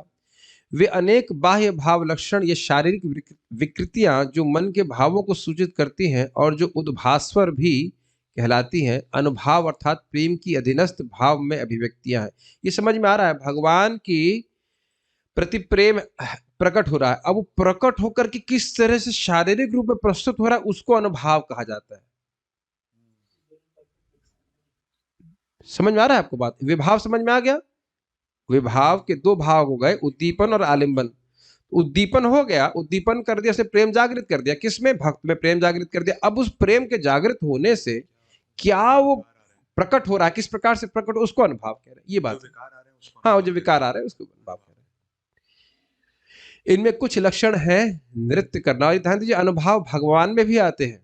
वे अनेक बाह्य भाव लक्षण या शारीरिक विकृतियां जो मन के भावों को सूचित करती हैं और जो उद्भास्वर भी कहलाती हैं, अनुभाव अर्थात प्रेम की अधीनस्थ भाव में अभिव्यक्तियां हैं। ये समझ में आ रहा है, भगवान की प्रति प्रेम प्रकट हो रहा है। अब वो प्रकट होकर के किस तरह से शारीरिक रूप में प्रस्तुत हो रहा है, उसको अनुभाव कहा जाता है। समझ में आ रहा है आपको बात? विभाव समझ में आ गया? विभाव के दो भाव हो गए, उद्दीपन और आलिंबन। उद्दीपन हो गया, उद्दीपन कर दिया से प्रेम जागृत कर दिया, किसमें? भक्त में प्रेम जागृत कर दिया। अब उस प्रेम के जागृत होने से क्या वो प्रकट हो रहा है, किस प्रकार से प्रकट हो, उसको अनुभाव कह रहे हैं। ये बात, हाँ, वो जो विकार आ रहे हैं उसको अनुभाव कह रहे हैं। इनमें कुछ लक्षण है नृत्य करना। ध्यान दीजिए, अनुभाव भगवान में भी आते हैं,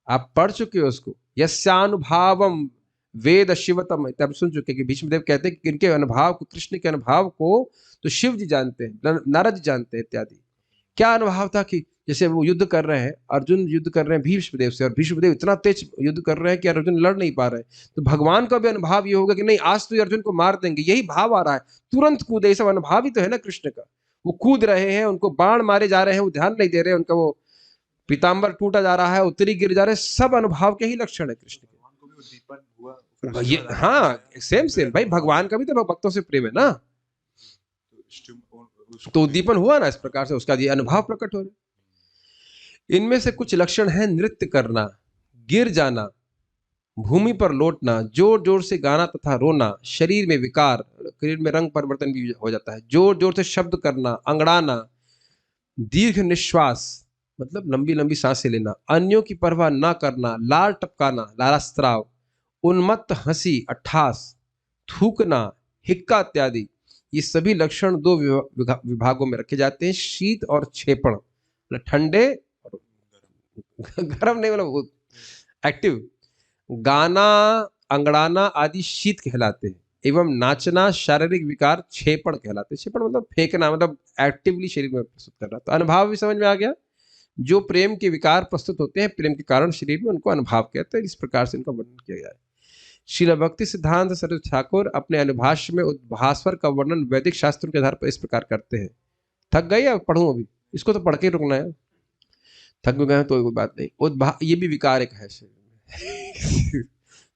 आप पढ़ चुके हो उसको। यस्यानुभावम वेद शिवतम, तब सुन चुके कि भीष्मदेव कहते हैं कि इनके अनुभाव को, कृष्ण के अनुभाव को तो शिव जी जानते हैं, नारद जी जानते हैं इत्यादि। क्या अनुभव था कि जैसे वो युद्ध कर रहे हैं, अर्जुन युद्ध कर रहे हैं भीष्मदेव से, और भीष्मदेव इतना तेज युद्ध कर रहे हैं कि अर्जुन लड़ नहीं पा रहे हैं। तो भगवान का भी अनुभव ये होगा कि नहीं, आज तो अर्जुन को मार देंगे, यही भाव आ रहा है, तुरंत कूदे। ये सब अनुभव ही तो है ना कृष्ण का। वो कूद रहे हैं, उनको बाण मारे जा रहे हैं, वो ध्यान नहीं दे रहे हैं, उनका वो पीताम्बर टूटा जा रहा है, उत्तरी गिर जा रहे हैं, सब अनुभव के ही लक्षण है कृष्ण के। ये हाँ, सेम भाई, भगवान का भी तो भक्तों से प्रेम है ना, तो उद्दीपन हुआ ना इस प्रकार से, उसका ये अनुभव प्रकट हो रहा है। इनमें से कुछ लक्षण है नृत्य करना, गिर जाना, भूमि पर लौटना, जोर जोर से गाना तथा रोना, शरीर में विकार, शरीर में रंग परिवर्तन भी हो जाता है, जोर जोर से शब्द करना, अंगड़ाना, दीर्घ निश्वास मतलब लंबी लंबी सांसें लेना, अन्यों की परवाह ना करना, लाल टपकाना, लालास्त्राव, उन्मत्त हंसी, अट्ठास, थूकना, हिक्का इत्यादि। ये सभी लक्षण दो विभागों में रखे जाते हैं, शीत और क्षेपण, ठंडे गर्म नहीं, मतलब एक्टिव। गाना, अंगड़ाना आदि शीत कहलाते हैं, एवं नाचना शारीरिक विकार क्षेपण कहलाते हैं। क्षेपण मतलब फेंकना, मतलब एक्टिवली शरीर में प्रस्तुत करना। तो अनुभव भी समझ में आ गया। जो प्रेम के विकार प्रस्तुत होते हैं प्रेम के कारण शरीर में, उनको अनुभाव कहते हैं। इस प्रकार से इनका वर्णन किया गया है। श्रील भक्ति सिद्धांत सरस्वती ठाकुर अपने अनुभाष्य में उद्भास्वर का वर्णन वैदिक शास्त्रों के आधार पर इस प्रकार करते हैं। थक गए या पढ़ूं अभी? इसको तो पढ़ के रुकना है, थक गए तो कोई बात नहीं। ये भी विकार एक है शरीर में।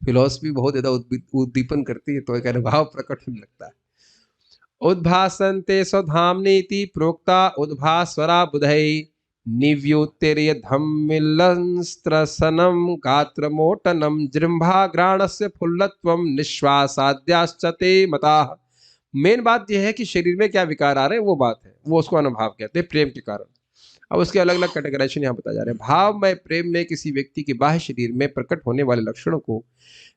फिलॉसफी बहुत ज्यादा उद्दीपन करती है, तो एक अनुभाव प्रकट होने लगता है। उद्भासन्ते स्वधाम्नीति प्रोक्ता उद्भास्वरा बुधै, निव्युत्तिर्य धम्मिलंस्त्रसनं गात्रमोटनं, जृंभाग्राणस्य फुल्लत्वं निश्वासाद्याश्च ते मताः। मेन बात यह है कि शरीर में क्या विकार आ रहे हैं, वो बात है, वो उसको अनुभाव कहते हैं प्रेम के कारण। अब उसके अलग अलग कैटेगराइजेशन यहाँ बताया जा रहे हैं। भाव में प्रेम में किसी व्यक्ति के बाह्य शरीर में प्रकट होने वाले लक्षणों को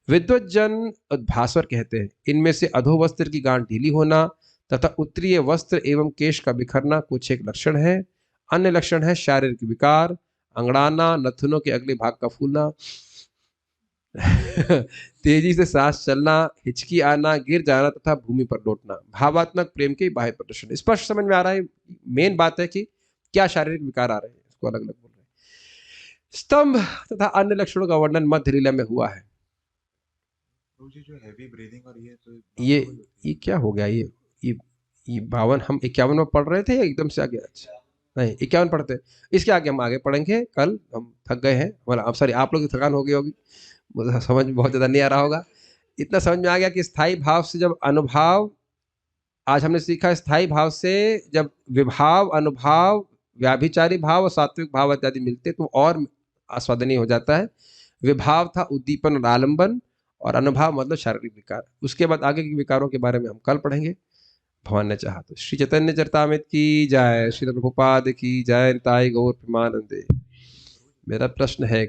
विद्वज्जन उद्भास्वर कहते हैं। इनमें से अधोवस्त्र की गांठ ढीली होना तथा उत्तरीय वस्त्र एवं केश का बिखरना कुछ एक लक्षण है। अन्य लक्षण है शारीरिक विकार, अंगड़ाना, नथुनों के अगले भाग का फूलना, तेजी से सांस चलना, हिचकी आना, गिर जाना तथा भूमि पर लौटना। भावात्मक प्रेम के बाह्य प्रदर्शन स्पष्ट समझ में आ रहा है। मेन बात है कि क्या शारीरिक विकार आ रहे हैं, इसको अलग अलग बोल रहे हैं। स्तंभ तथा अन्य लक्षणों का वर्णन मध्य लीला में हुआ है। जो हेवी ब्रीदिंग और ये क्या हो गया? ये 52 हम 51 में पढ़ रहे थे या एकदम से आगे? अच्छा नहीं, 51 पढ़ते, इसके आगे हम आगे पढ़ेंगे कल। हम थक गए हैं, मतलब सॉरी, आप लोग की थकान हो गई होगी, मुझे समझ में बहुत ज़्यादा नहीं आ रहा होगा। इतना समझ में आ गया कि स्थायी भाव से जब अनुभाव, आज हमने सीखा स्थायी भाव से जब विभाव, अनुभाव, व्याभिचारी भाव और सात्विक भाव इत्यादि मिलते तो और आस्वादनीय हो जाता है। विभाव था उद्दीपन और आलंबन, और अनुभाव मतलब शारीरिक विकार। उसके बाद आगे के विकारों के बारे में हम कल पढ़ेंगे, भगवान ने चाहा तो। श्री चैतन्य चरितामृत की जय, श्री प्रभुपाद की जय, निताई गौर प्रेमानंदे। मेरा प्रश्न है